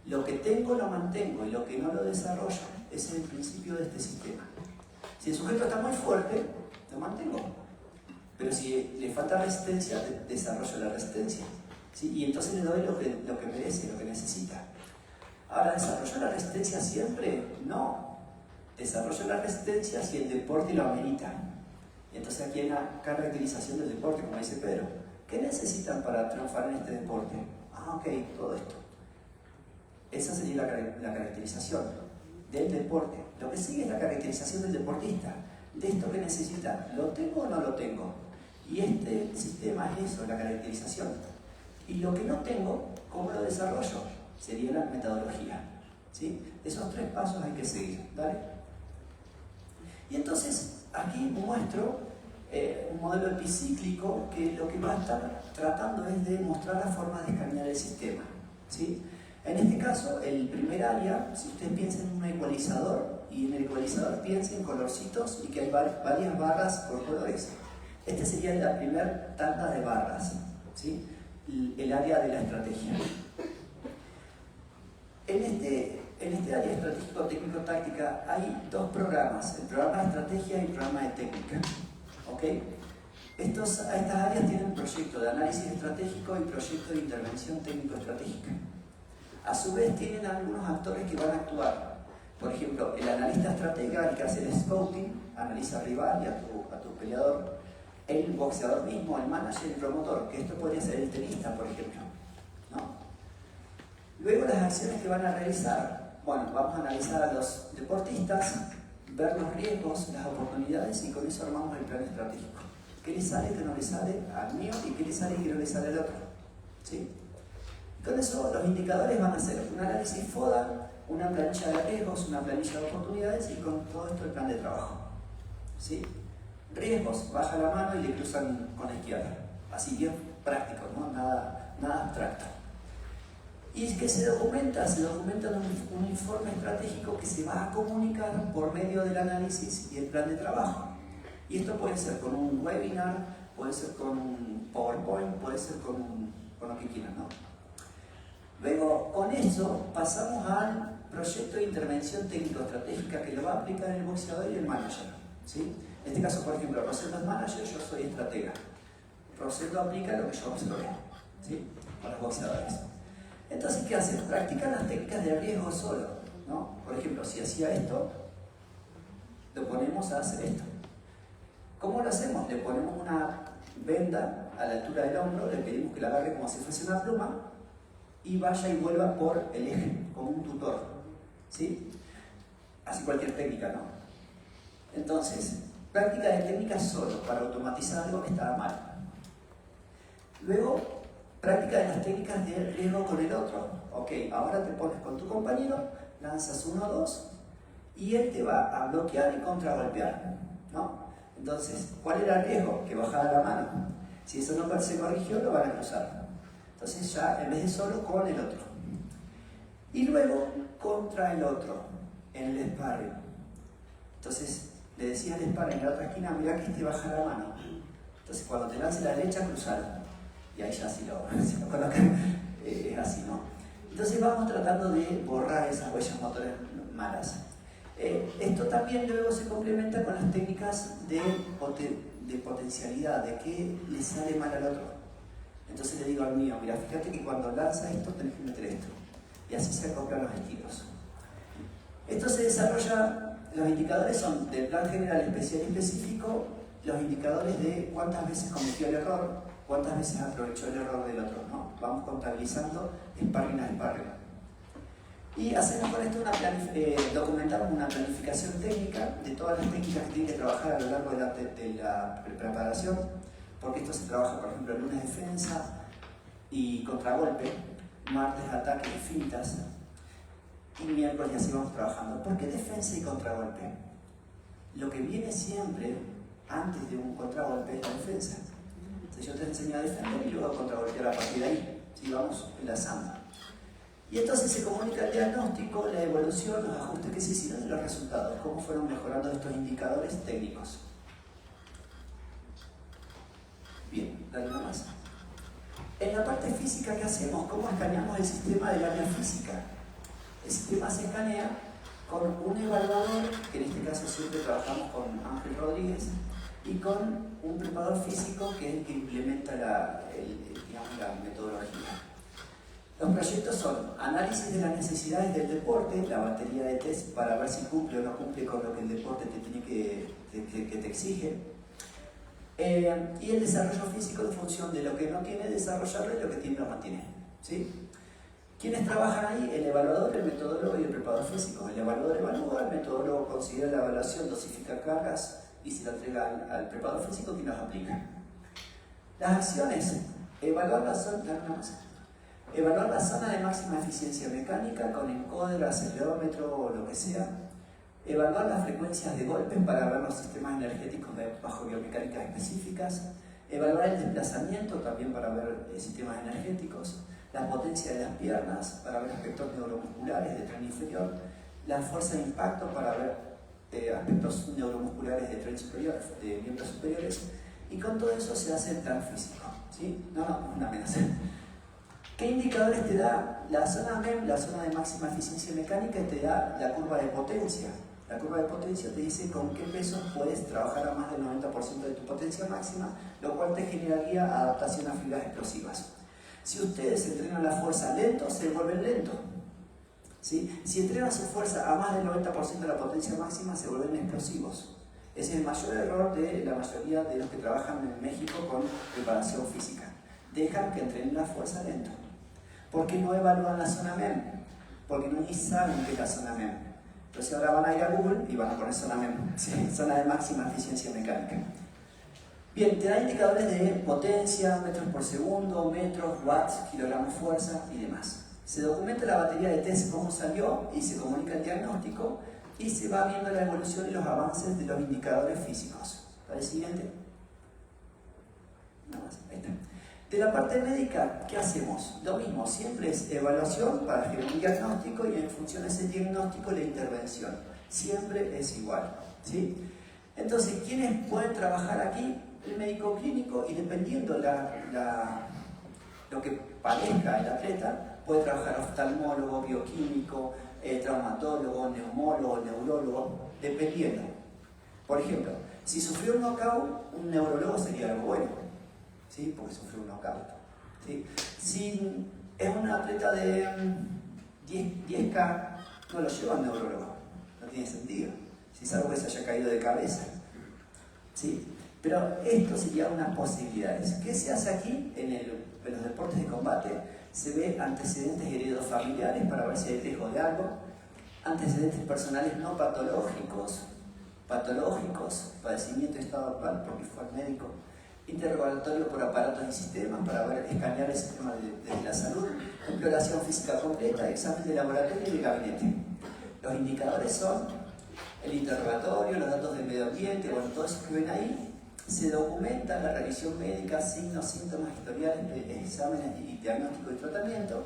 Lo que tengo lo mantengo y lo que no lo desarrollo. Ese es el principio de este sistema. Si el sujeto está muy fuerte, lo mantengo. Pero si le falta resistencia, desarrollo la resistencia. ¿Sí? Y entonces le doy lo que merece, lo que necesita. Ahora, ¿desarrollo la resistencia siempre? No. Desarrollo la resistencia si el deporte lo amerita. Y entonces aquí hay una caracterización del deporte, como dice Pedro. ¿Qué necesitan para triunfar en este deporte? Ok, todo esto. Esa sería la caracterización del deporte. Lo que sigue es la caracterización del deportista. De esto que necesita, ¿lo tengo o no lo tengo? Y este sistema es eso, la caracterización. Y lo que no tengo, ¿cómo lo desarrollo? Sería la metodología. ¿Sí? Esos 3 pasos hay que seguir. ¿Vale? Y entonces, aquí muestro un modelo epicíclico que lo que va a estar tratando es de mostrar la forma de escanear el sistema. ¿Sí? En este caso, el primer área, si ustedes piensan en un ecualizador, y en el ecualizador piensen en colorcitos y que hay varias barras por colores. Este sería la primera tanda de barras, ¿sí? El área de la estrategia. En este área estratégico técnico-táctica hay 2 programas, el programa de estrategia y el programa de técnica. ¿Okay? Estas áreas tienen proyecto de análisis estratégico y proyecto de intervención técnico-estratégica. A su vez tienen algunos actores que van a actuar. Por ejemplo, el analista estratega, el que hace el scouting, analiza al rival y a tu peleador. El boxeador mismo, el manager y el promotor, que esto podría ser el tenista, por ejemplo, ¿no? Luego las acciones que van a realizar. Bueno, vamos a analizar a los deportistas, ver los riesgos, las oportunidades y con eso armamos el plan estratégico. ¿Qué le sale, qué no le sale al mío y qué le sale y qué no le sale al otro? ¿Sí? Con eso los indicadores van a ser un análisis FODA, una planilla de riesgos, una planilla de oportunidades y con todo esto el plan de trabajo. ¿Sí? Riesgos, baja la mano y le cruzan con la izquierda. Así bien práctico, ¿no? Nada abstracto. ¿Y que se documenta? Se documenta en un informe estratégico que se va a comunicar por medio del análisis y el plan de trabajo. Y esto puede ser con un webinar, puede ser con un PowerPoint, puede ser con lo que quieran, ¿no? Luego, con eso, pasamos al proyecto de intervención técnico-estratégica que lo va a aplicar el boxeador y el manager, ¿sí? En este caso, por ejemplo, Rosendo es manager, yo soy estratega. Rosendo aplica lo que yo observé, ¿sí? Con los boxeadores. Entonces, ¿qué hacen? Practican las técnicas de riesgo solo, ¿no? Por ejemplo, si hacía esto, lo ponemos a hacer esto. ¿Cómo lo hacemos? Le ponemos una venda a la altura del hombro, le pedimos que la agarre como si fuese una pluma y vaya y vuelva por el eje, como un tutor, ¿sí? Así cualquier técnica, ¿no? Entonces, práctica de técnicas solo, para automatizar algo que estaba mal. Luego, práctica de las técnicas de riesgo con el otro. Ok, ahora te pones con tu compañero, lanzas 1 o 2 y él te va a bloquear y contragolpear, ¿no? Entonces, ¿cuál era el riesgo? Que bajara la mano. Si eso no se corrigió, lo van a cruzar. Entonces ya, en vez de solo, con el otro. Y luego, contra el otro, en el sparring. Entonces, le decía al sparring en la otra esquina, mirá que este baja la mano. Entonces, cuando te lance la derecha, cruzalo. Y ahí ya si lo colocan, es así, ¿no? Entonces vamos tratando de borrar esas huellas motoras malas. Esto también luego se complementa con las técnicas de potencialidad, de qué le sale mal al otro. Entonces le digo al mío, mira, fíjate que cuando lanza esto tenés que meter esto. Y así se acoplan los estilos. Esto se desarrolla, los indicadores son del plan general, especial y específico, los indicadores de cuántas veces cometió el error, cuántas veces aprovechó el error del otro, ¿no? Vamos contabilizando sparring a sparring. Y hacemos con esto documentamos una planificación técnica de todas las técnicas que tiene que trabajar a lo largo de la preparación, porque esto se trabaja, por ejemplo, lunes defensa y contragolpe, martes ataque y fintas, y miércoles y así vamos trabajando. ¿Por qué defensa y contragolpe? Lo que viene siempre antes de un contragolpe es la defensa. Entonces yo te enseño a defender y luego a contragolpear a partir de ahí, ¿sí? Vamos enlazando. Y entonces se comunica el diagnóstico, la evolución, los ajustes que se hicieron y los resultados, cómo fueron mejorando estos indicadores técnicos. Bien, dale una más. En la parte física, ¿qué hacemos? ¿Cómo escaneamos el sistema del área física? El sistema se escanea con un evaluador, que en este caso siempre trabajamos con Ángel Rodríguez, y con un preparador físico que es el que implementa la metodología. Los proyectos son análisis de las necesidades del deporte, la batería de test para ver si cumple o no cumple con lo que el deporte te exige, y el desarrollo físico en función de lo que no tiene, desarrollarlo y lo que tiene, lo mantiene, ¿sí? ¿Quiénes trabajan ahí? El evaluador, el metodólogo y el preparador físico. El evaluador evalúa, el metodólogo considera la evaluación, dosifica cargas y se la entrega al preparador físico que los aplica. Las acciones, evaluar la zona de máxima eficiencia mecánica con encoder, acelerómetro o lo que sea. Evaluar las frecuencias de golpes para ver los sistemas energéticos bajo biomecánicas específicas. Evaluar el desplazamiento también para ver sistemas energéticos. La potencia de las piernas para ver aspectos neuromusculares de tren inferior. La fuerza de impacto para ver aspectos neuromusculares de tren superior, de miembros superiores. Y con todo eso se hace el plan físico, ¿sí? Una amenaza. ¿Qué indicadores te da la zona MEM, la zona de máxima eficiencia mecánica? Te da la curva de potencia. La curva de potencia te dice con qué pesos puedes trabajar a más del 90% de tu potencia máxima, lo cual te generaría adaptación a fibras explosivas. Si ustedes entrenan la fuerza lento, se vuelven lentos, ¿sí? Si entrenan su fuerza a más del 90% de la potencia máxima, se vuelven explosivos. Ese es el mayor error de la mayoría de los que trabajan en México con preparación física. Dejan que entrenen la fuerza lento. ¿Por qué no evalúan la zona MEM? Porque no saben qué es la zona MEM. Entonces ahora van a ir a Google y van a poner zona MEM, ¿sí? Zona de máxima eficiencia mecánica. Bien, te da indicadores de potencia, metros por segundo, metros, watts, kilogramos fuerza y demás. Se documenta la batería de test, cómo salió, y se comunica el diagnóstico, y se va viendo la evolución y los avances de los indicadores físicos. ¿Para el siguiente? Nada más, ahí está. De la parte médica, ¿qué hacemos? Lo mismo, siempre es evaluación para generar un diagnóstico y en función de ese diagnóstico la intervención. Siempre es igual, ¿sí? Entonces, ¿quiénes pueden trabajar aquí? El médico clínico, y dependiendo lo que parezca el atleta, puede trabajar oftalmólogo, bioquímico, traumatólogo, neumólogo, neurólogo, dependiendo. Por ejemplo, si sufrió un knockout, un neurólogo sería algo bueno, ¿sí? Porque sufrió un knockout, ¿sí? Si es un atleta de 10K, no lo lleva al neurólogo, no tiene sentido, si es algo que se haya caído de cabeza, ¿sí? Pero esto sería unas posibilidades. ¿Qué se hace aquí en los deportes de combate? Se ve antecedentes heredos familiares para ver si hay riesgo de algo, antecedentes personales no patológicos, padecimiento de estado actual porque fue al médico, interrogatorio por aparatos y sistemas para ver, escanear el sistema de la salud, exploración física completa, examen de laboratorio y de gabinete. Los indicadores son el interrogatorio, los datos del medio ambiente, bueno, todo eso que ven ahí. Se documenta la revisión médica, signos, síntomas, historiales, exámenes y diagnóstico y tratamiento,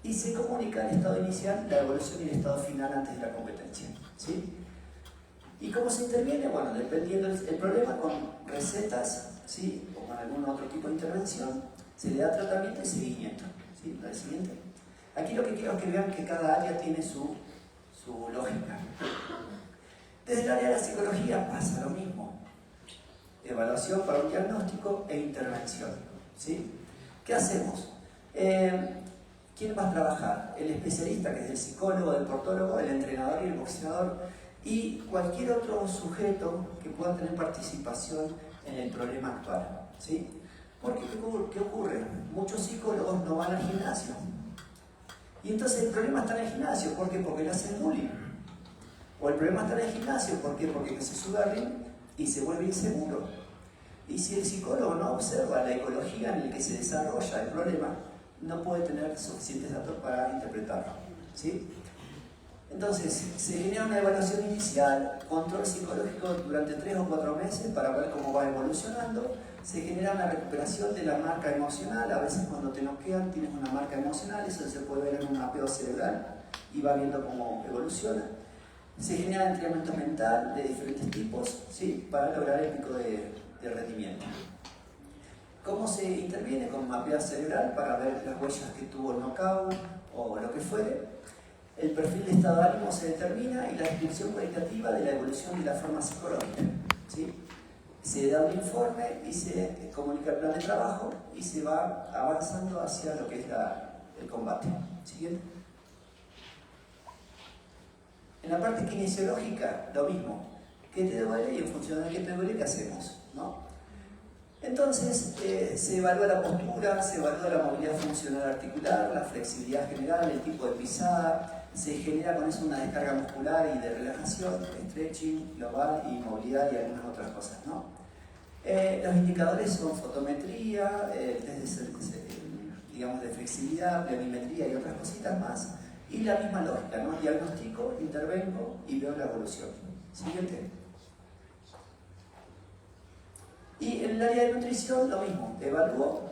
y se comunica el estado inicial, la evolución y el estado final antes de la competencia, ¿sí? ¿Y cómo se interviene? Bueno, dependiendo del problema, con recetas, ¿sí? O con algún otro tipo de intervención, se le da tratamiento y seguimiento, ¿sí? ¿La siguiente? Aquí lo que quiero es que vean que cada área tiene su lógica. Desde el área de la psicología pasa lo mismo. Evaluación para un diagnóstico e intervención, ¿sí? ¿Qué hacemos? ¿Quién va a trabajar? El especialista, que es el psicólogo, el deportólogo, el entrenador y el boxeador, y cualquier otro sujeto que pueda tener participación en el problema actual, ¿sí? Porque ¿qué ocurre? Muchos psicólogos no van al gimnasio. Y entonces el problema está en el gimnasio. ¿Por qué? Porque le hacen bullying. O el problema está en el gimnasio. ¿Por qué? Porque se sube al ring y se vuelve inseguro. Y si el psicólogo no observa la ecología en la que se desarrolla el problema, no puede tener suficientes datos para interpretarlo, ¿sí? Entonces, se genera una evaluación inicial, control psicológico durante 3 o 4 meses para ver cómo va evolucionando. Se genera una recuperación de la marca emocional. A veces cuando te noquean tienes una marca emocional, eso se puede ver en un mapeo cerebral y va viendo cómo evoluciona. Se genera entrenamiento mental de diferentes tipos, ¿sí? Para lograr el pico de rendimiento. ¿Cómo se interviene? Con mapeo cerebral para ver las huellas que tuvo el knockout o lo que fuere. El perfil de estado de ánimo se determina y la descripción cualitativa de la evolución de la forma psicológica, ¿sí? Se da un informe y se comunica el plan de trabajo y se va avanzando hacia lo que es el combate. ¿Siguiente? En la parte kinesiológica, lo mismo. ¿Qué te duele? Y en función de qué te duele, ¿qué hacemos? ¿No? Entonces, se evalúa la postura, se evalúa la movilidad funcional articular, la flexibilidad general, el tipo de pisada, se genera con eso una descarga muscular y de relajación, stretching, global y movilidad y algunas otras cosas, ¿no? Los indicadores son fotometría, digamos de flexibilidad, planimetría y otras cositas más, y la misma lógica, ¿no? Diagnostico, intervengo y veo la evolución. Siguiente. Y en el área de nutrición lo mismo, evalúo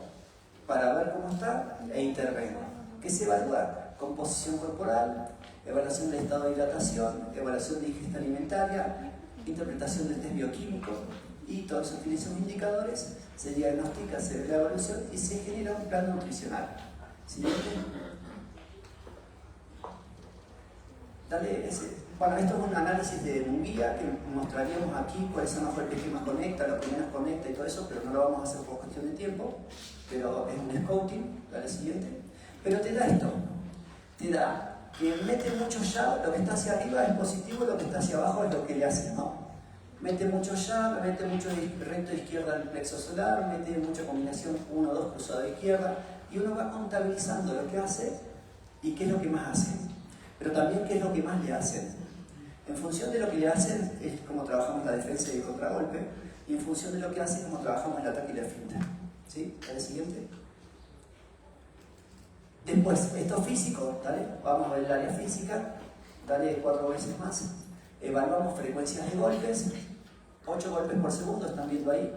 para ver cómo está e intervengo. ¿Qué se evalúa? Composición corporal, evaluación del estado de hidratación, evaluación de ingesta alimentaria, interpretación del test bioquímico, y todos esos utilizan indicadores, se diagnostica, se ve la evaluación y se genera un plan nutricional. Siguiente. Dale ese. Bueno, esto es un análisis de Munguía que mostraríamos aquí cuáles son los cuerpos que más conecta, los que menos conecta y todo eso, pero no lo vamos a hacer por cuestión de tiempo, pero es un scouting. Dale siguiente. Pero te da esto, te da que mete mucho jab, lo que está hacia arriba es positivo, lo que está hacia abajo es lo que le hace, ¿no? Mete mucho jab, mete mucho recto de izquierda al plexo solar, mete mucha combinación 1-2 cruzado de izquierda, y uno va contabilizando lo que hace y qué es lo que más hace, pero también qué es lo que más le hacen. En función de lo que le hacen es como trabajamos la defensa y el contragolpe, y en función de lo que hacen es como trabajamos el ataque y la finta. ¿Sí? ¿Dale siguiente? Después, esto físico, ¿dale? Vamos a ver el área física, dale 4 veces más. Evaluamos frecuencias de golpes, 8 golpes por segundo, están viendo ahí.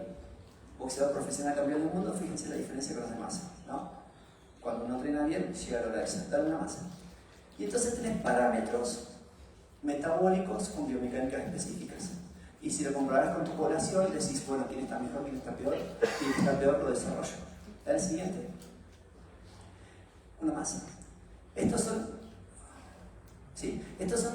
boxeador profesional campeón del mundo, fíjense la diferencia con los demás, ¿no? Cuando uno entrena bien, llega a lograr eso, dar una masa. Y entonces tenés parámetros metabólicos con biomecánicas específicas. Y si lo comparás con tu población, decís, bueno, quién está mejor, quién está peor, quién está peor, lo desarrollo. Dale el siguiente. Una masa. Estos son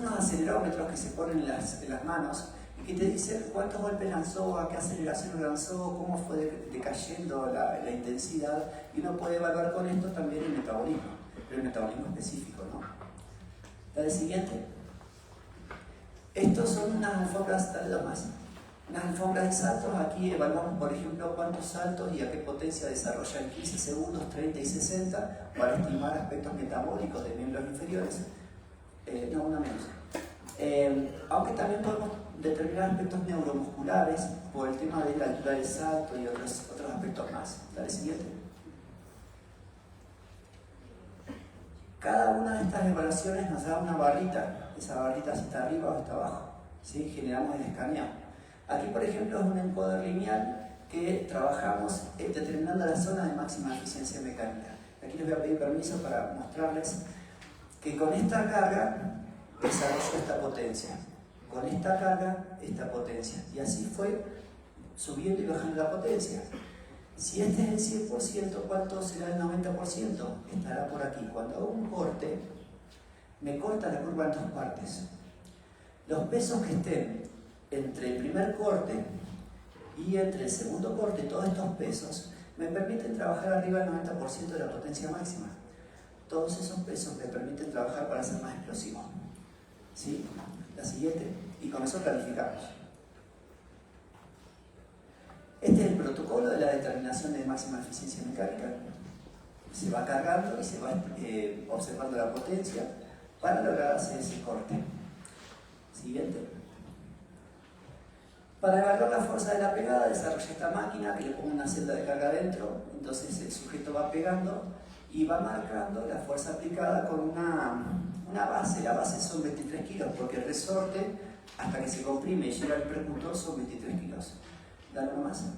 unos acelerómetros que se ponen en las manos y que te dicen cuántos golpes lanzó, a qué aceleración lanzó, cómo fue decayendo la intensidad, y uno puede evaluar con esto también el metabolismo, pero el metabolismo específico, ¿no? Dale el siguiente. Estos son unas alfombras, dale dos más. Unas alfombras de saltos. Aquí evaluamos, por ejemplo, cuántos saltos y a qué potencia desarrolla en 15 segundos, 30 y 60 para estimar aspectos metabólicos de miembros inferiores. No, una menos. Aunque también podemos determinar aspectos neuromusculares por el tema de la altura del salto y otros aspectos más. Dale siguiente. Cada una de estas evaluaciones nos da una barrita. Esa barrita si está arriba o está abajo. ¿Sí? Generamos el escaneo. Aquí, por ejemplo, es un encoder lineal que trabajamos determinando la zona de máxima eficiencia mecánica. Aquí les voy a pedir permiso para mostrarles que con esta carga desarrolló esta potencia. Con esta carga, esta potencia. Y así fue subiendo y bajando la potencia. Si este es el 100%, ¿cuánto será el 90%? Estará por aquí. Cuando hago un corte, me corta la curva en dos partes. Los pesos que estén entre el primer corte y entre el segundo corte, todos estos pesos, me permiten trabajar arriba del 90% de la potencia máxima. Todos esos pesos me permiten trabajar para ser más explosivo. ¿Sí? La siguiente. Y con eso calificamos. Este es el protocolo de la determinación de máxima eficiencia mecánica. Se va cargando y se va observando la potencia para lograr hacer ese corte. Siguiente. Para evaluar la fuerza de la pegada, desarrolla esta máquina que le pongo una celda de carga adentro. Entonces el sujeto va pegando y va marcando la fuerza aplicada con una base. La base son 23 kilos porque el resorte, hasta que se comprime y llega al percutor, son 23 kilos. Dale una masa.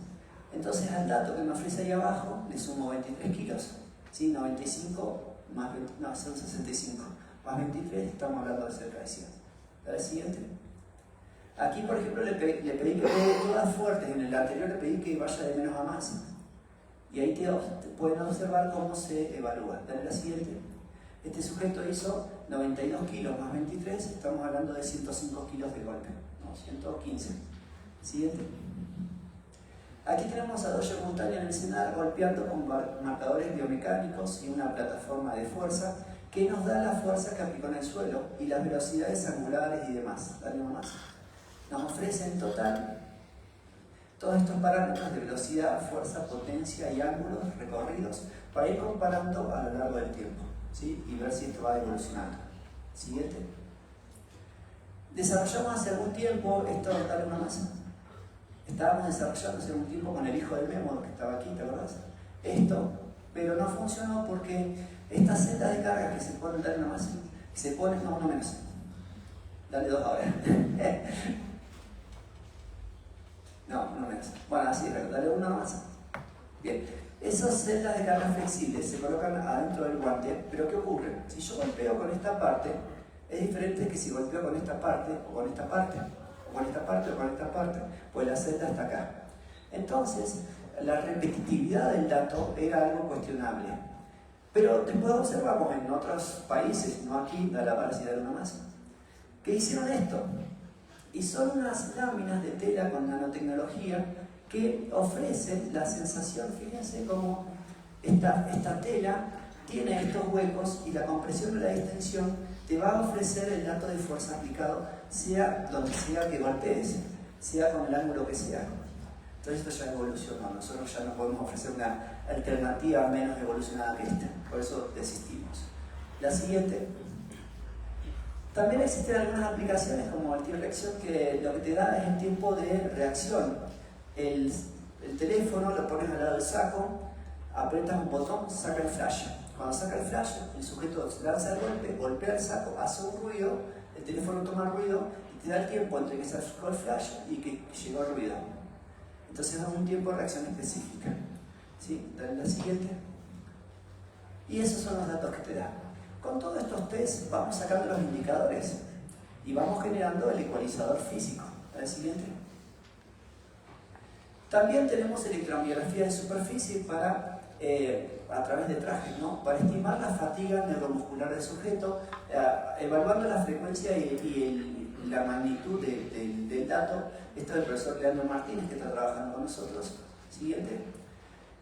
Entonces al dato que me ofrece ahí abajo le sumo 23 kilos. ¿Sí? 95 más 20, no, son 65. Más 23, estamos hablando de cerca de 100. Dale el siguiente. Aquí, por ejemplo, le pedí que pegue todas fuertes. En el anterior le pedí que vaya de menos a más. Y ahí pueden observar cómo se evalúa. Dale la siguiente. Este sujeto hizo 92 kilos más 23, estamos hablando de 105 kilos de golpe. No, 115. Siguiente. Aquí tenemos a Dojo Montaña en el escenario golpeando con marcadores biomecánicos y una plataforma de fuerza que nos da la fuerza que aplicó en el suelo y las velocidades angulares y demás. Dale más. Nos ofrece en total todos estos parámetros de velocidad, fuerza, potencia y ángulos recorridos para ir comparando a lo largo del tiempo, ¿sí? Y ver si esto va evolucionando. Siguiente. Desarrollamos hace algún tiempo esto, dale una masa. Estábamos desarrollando hace algún tiempo con el hijo del Memo, que estaba aquí, ¿te acordás? Esto, pero no funcionó porque estas celdas de carga que se ponen, dale una masa, se ponen, no, uno menos. Dale dos ahora. No, no menos. Bueno, así, dale una masa. Bien, esas celdas de carga flexibles se colocan adentro del guante, pero ¿qué ocurre? Si yo golpeo con esta parte, es diferente que si golpeo con esta parte, o con esta parte, o con esta parte, o con esta parte, pues la celda está acá. Entonces, la repetitividad del dato era algo cuestionable. Pero después observamos en otros países, no aquí, da la para si dar una masa, que hicieron esto. Y son unas láminas de tela con nanotecnología que ofrecen la sensación, fíjense cómo esta tela tiene estos huecos y la compresión o la distensión te va a ofrecer el dato de fuerza aplicado, sea donde sea que golpees, sea con el ángulo que sea. Entonces esto ya evolucionó, nosotros ya no podemos ofrecer una alternativa menos evolucionada que esta, por eso desistimos. La siguiente. También existen algunas aplicaciones como el tiempo de reacción que lo que te da es el tiempo de reacción. El teléfono lo pones al lado del saco, apretas un botón, saca el flash. Cuando saca el flash, el sujeto lanza el golpe, golpea el saco, hace un ruido, el teléfono toma ruido y te da el tiempo entre que sacó el flash y que llegó el ruido. Entonces, un tiempo de reacción específica. ¿Sí? Dale la siguiente. Y esos son los datos que te dan. Con todos estos tests vamos sacando los indicadores y vamos generando el ecualizador físico. Dale la siguiente. También tenemos electromiografía de superficie para, a través de trajes, ¿no? Para estimar la fatiga neuromuscular del sujeto, evaluando la frecuencia y la magnitud del dato. Esto es el profesor Leandro Martínez, que está trabajando con nosotros. Siguiente.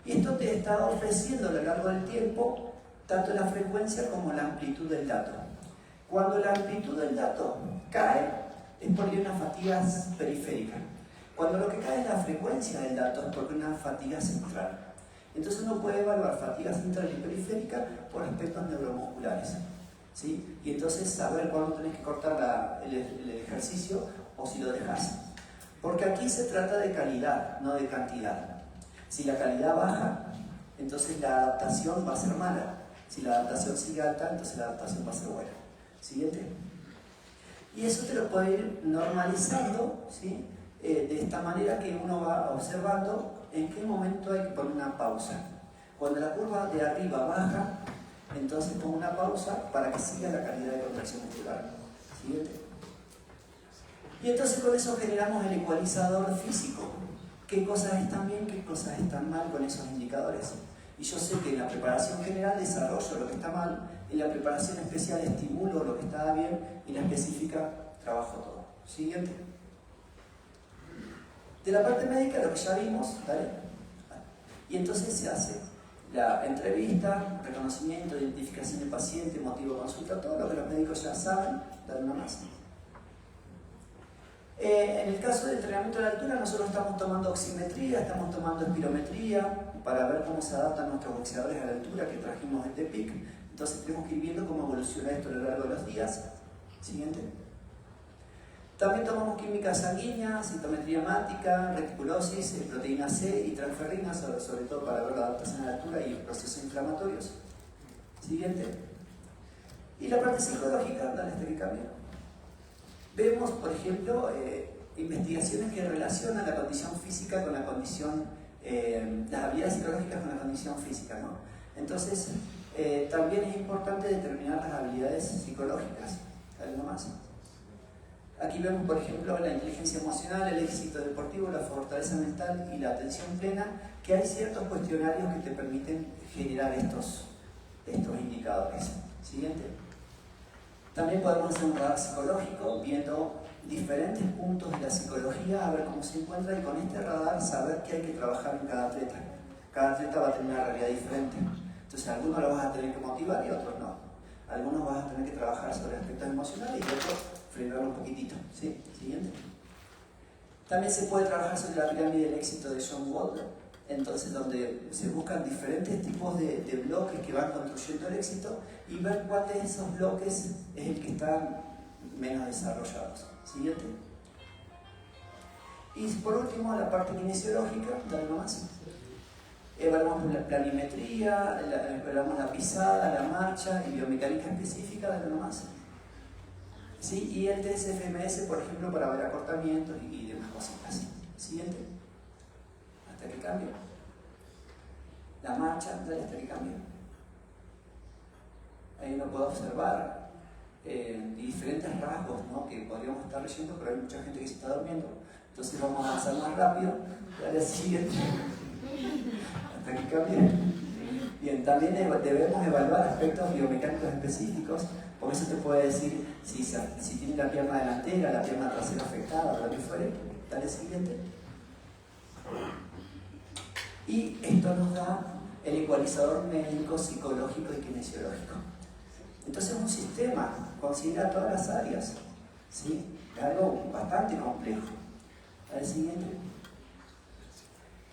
Y esto te está ofreciendo a lo largo del tiempo tanto la frecuencia como la amplitud del dato. Cuando la amplitud del dato cae, es porque hay una fatiga periférica. Cuando lo que cae es la frecuencia del dato, es porque hay una fatiga central. Entonces uno puede evaluar fatiga central y periférica por aspectos neuromusculares, ¿sí? Y entonces saber cuándo tenés que cortar el ejercicio o si lo dejas. Porque aquí se trata de calidad, no de cantidad. Si la calidad baja, entonces la adaptación va a ser mala. Si la adaptación sigue alta, entonces la adaptación va a ser buena. Siguiente. Y eso te lo puede ir normalizando, ¿sí? De esta manera que uno va observando en qué momento hay que poner una pausa. Cuando la curva de arriba baja, entonces pongo una pausa para que siga la calidad de contracción muscular. Siguiente. Y entonces con eso generamos el ecualizador físico. ¿Qué cosas están bien, qué cosas están mal con esos indicadores? Y yo sé que en la preparación general desarrollo lo que está mal, en la preparación especial estimulo lo que está bien y en la específica trabajo todo. Siguiente. De la parte médica lo que ya vimos, ¿vale? Y entonces se hace la entrevista, reconocimiento, identificación del paciente, motivo de consulta, todo lo que los médicos ya saben, dar una más. En el caso del entrenamiento de la altura, nosotros estamos tomando oximetría, estamos tomando espirometría para ver cómo se adaptan nuestros boxeadores a la altura que trajimos de TEPIC. Entonces tenemos que ir viendo cómo evoluciona esto a lo largo de los días. Siguiente. También tomamos química sanguínea, citometría hemática, reticulosis, proteína C y transferrina, sobre todo para ver la adaptación a la altura y procesos inflamatorios. Siguiente. Y la parte psicológica, dale este que cambia. Vemos, por ejemplo, investigaciones que relacionan la condición física con la condición, las habilidades psicológicas con la condición física, ¿no? Entonces, también es importante determinar las habilidades psicológicas. ¿Algo más? Aquí vemos, por ejemplo, la inteligencia emocional, el éxito deportivo, la fortaleza mental y la atención plena, que hay ciertos cuestionarios que te permiten generar estos indicadores. Siguiente. También podemos hacer un radar psicológico, viendo diferentes puntos de la psicología, a ver cómo se encuentra, y con este radar saber qué hay que trabajar en cada atleta. Cada atleta va a tener una realidad diferente. Entonces, algunos lo vas a tener que motivar y otros no. Algunos vas a tener que trabajar sobre aspectos emocionales y otros frenarlo un poquitito. ¿Sí? Siguiente. También se puede trabajar sobre la pirámide del éxito de John Walter, entonces donde se buscan diferentes tipos de bloques que van construyendo el éxito y ver cuál de esos bloques es el que está menos desarrollados. Siguiente. Y por último, la parte kinesiológica, dale más. Evaluamos la planimetría, evaluamos la pisada, la marcha y biomecánica específica, dale más. ¿Sí? Y el TSFMS, por ejemplo, para ver acortamientos y demás cositas. Siguiente. Hasta que cambie. La marcha, dale hasta que cambie. Ahí uno puede observar diferentes rasgos, ¿no? Que podríamos estar leyendo, pero hay mucha gente que se está durmiendo. Entonces vamos a avanzar más rápido. Dale al siguiente. Hasta que cambie. Bien, también debemos evaluar aspectos biomecánicos específicos. Por eso te puede decir si tiene la pierna delantera, la pierna trasera afectada, o lo que fuere. Dale al siguiente. Y esto nos da el ecualizador médico, psicológico y kinesiológico. Entonces un sistema considera todas las áreas, ¿sí? Es algo bastante complejo. Al siguiente.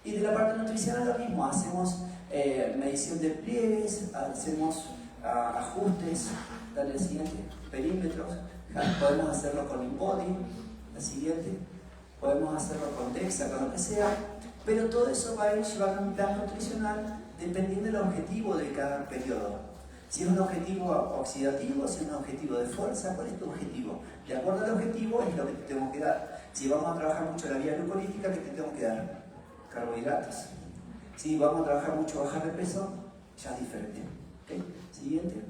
Y de la parte nutricional lo mismo, hacemos medición de pliegues, hacemos ajustes, dale al siguiente, perímetros, podemos hacerlo con InBody, al siguiente, podemos hacerlo con DEXA, con lo que sea, pero todo eso va a ir llevando un plan nutricional dependiendo del objetivo de cada periodo. Si es un objetivo oxidativo, si es un objetivo de fuerza, ¿cuál es tu objetivo? De acuerdo al objetivo es lo que te tengo que dar. Si vamos a trabajar mucho la vía glucolítica, ¿qué te tengo que dar? carbohidratos. Si vamos a trabajar mucho bajar de peso, ya es diferente. ¿Okay? Siguiente.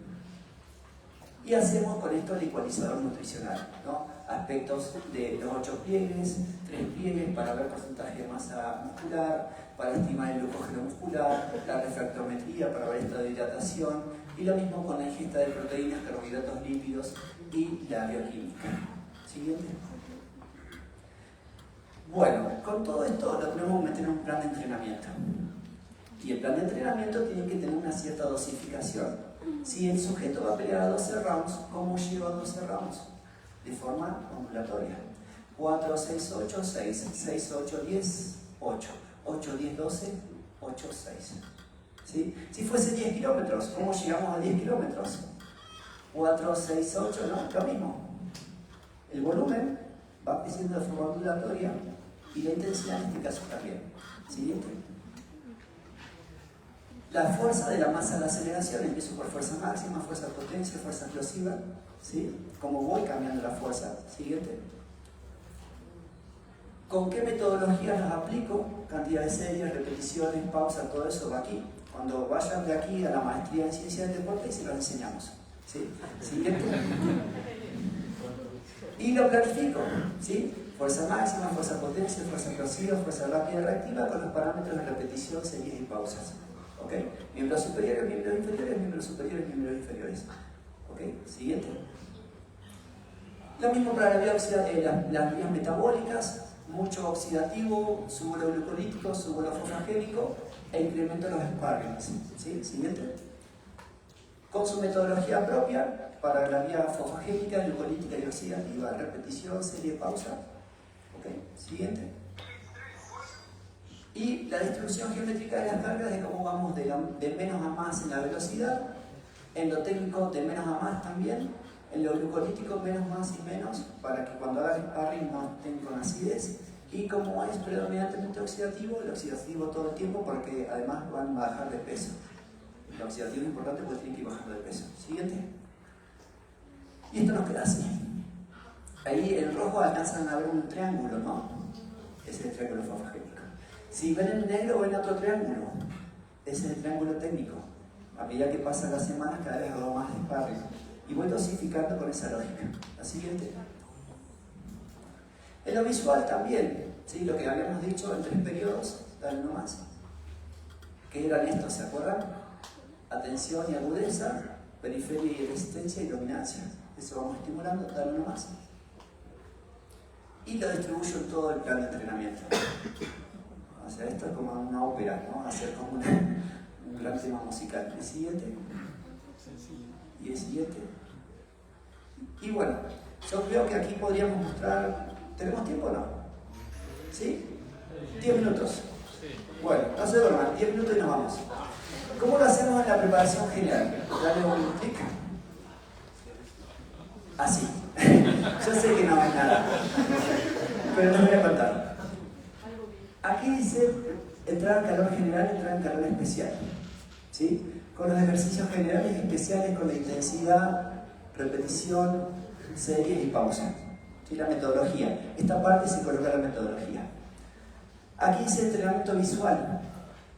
Y hacemos con esto el ecualizador nutricional, ¿no? Aspectos de los 8 pliegues, 3 pliegues para ver porcentaje de masa muscular, para estimar el glucógeno muscular, la refractometría para ver estado de hidratación, y lo mismo con la ingesta de proteínas, carbohidratos, lípidos y la bioquímica. Siguiente. Bueno, con todo esto lo tenemos que meter en un plan de entrenamiento. Y el plan de entrenamiento tiene que tener una cierta dosificación. Si el sujeto va a pelear a 12 rounds, ¿cómo lleva a 12 rounds? De forma ondulatoria. 4, 6, 8, 6, 6, 8, 10, 8. 8, 10, 12, 8, 6. ¿Sí? Si fuese 10 kilómetros, ¿cómo llegamos a 10 kilómetros? 4, 6, 8, ¿no? Lo mismo. El volumen va creciendo de forma ondulatoria y la intensidad en este caso también. Siguiente. La fuerza de la masa de la aceleración, empiezo por fuerza máxima, fuerza potencia, fuerza explosiva, ¿sí? Como voy cambiando la fuerza. Siguiente. ¿Con qué metodologías las aplico? Cantidad de series, repeticiones, pausa, todo eso va aquí. Cuando vayan de aquí a la maestría en ciencia del deporte, se los enseñamos. ¿Sí? Siguiente. Y lo planifico, ¿sí? Fuerza máxima, fuerza potencia, fuerza explosiva, fuerza rápida y reactiva con los parámetros de repetición, series y pausas. ¿Ok? Miembros superiores, miembros inferiores, miembros superiores, miembros inferiores. ¿Ok? Siguiente. Lo mismo para la vía las vías metabólicas, mucho oxidativo, suelo glucolítico, suelo fosfagénico e incremento de los sparrings. ¿Sí? Siguiente. Con su metodología propia para la vía fosfagénica, glucolítica y oxidativa, repetición, serie, pausa. ¿Ok? Siguiente. Y la distribución geométrica de las cargas de cómo vamos de menos a más en la velocidad, en lo técnico de menos a más también, en lo glucolítico menos, más y menos, para que cuando hagan sparring no estén con acidez, y como es predominantemente oxidativo, el oxidativo todo el tiempo porque además van a bajar de peso. El oxidativo es importante porque tienen que ir bajando de peso. Siguiente. Y esto nos queda así. Ahí en rojo alcanzan a ver un triángulo, ¿no? Ese es el triángulo fosfagénico. Si ven en negro, ven otro triángulo. Ese es el triángulo técnico. A medida que pasan las semanas, cada vez hago más sparring. Y voy dosificando con esa lógica. La siguiente. En lo visual también, ¿sí? Lo que habíamos dicho en 3 periodos, dale uno más. ¿Qué eran estos? ¿Se acuerdan? Atención y agudeza, periferia y resistencia y dominancia. Eso vamos estimulando, dale uno más. Y lo distribuyo en todo el plan de entrenamiento. O sea, esto es como una ópera, ¿no? Hacer como un gran tema musical. El siguiente. Y el siguiente. Y bueno, yo creo que aquí podríamos mostrar. ¿Tenemos tiempo o no? ¿Sí? 10 minutos. Bueno, no se duerman, 10 minutos y nos vamos. ¿Cómo lo hacemos en la preparación general? Dale un clic. Así. Yo sé que no es nada, pero les voy a contar. Aquí dice entrar en calor general, entrar en calor especial. ¿Sí? Con los ejercicios generales y especiales con la intensidad, repetición, series y pausa. ¿Sí? La metodología. Esta parte se coloca la metodología. Aquí dice entrenamiento visual.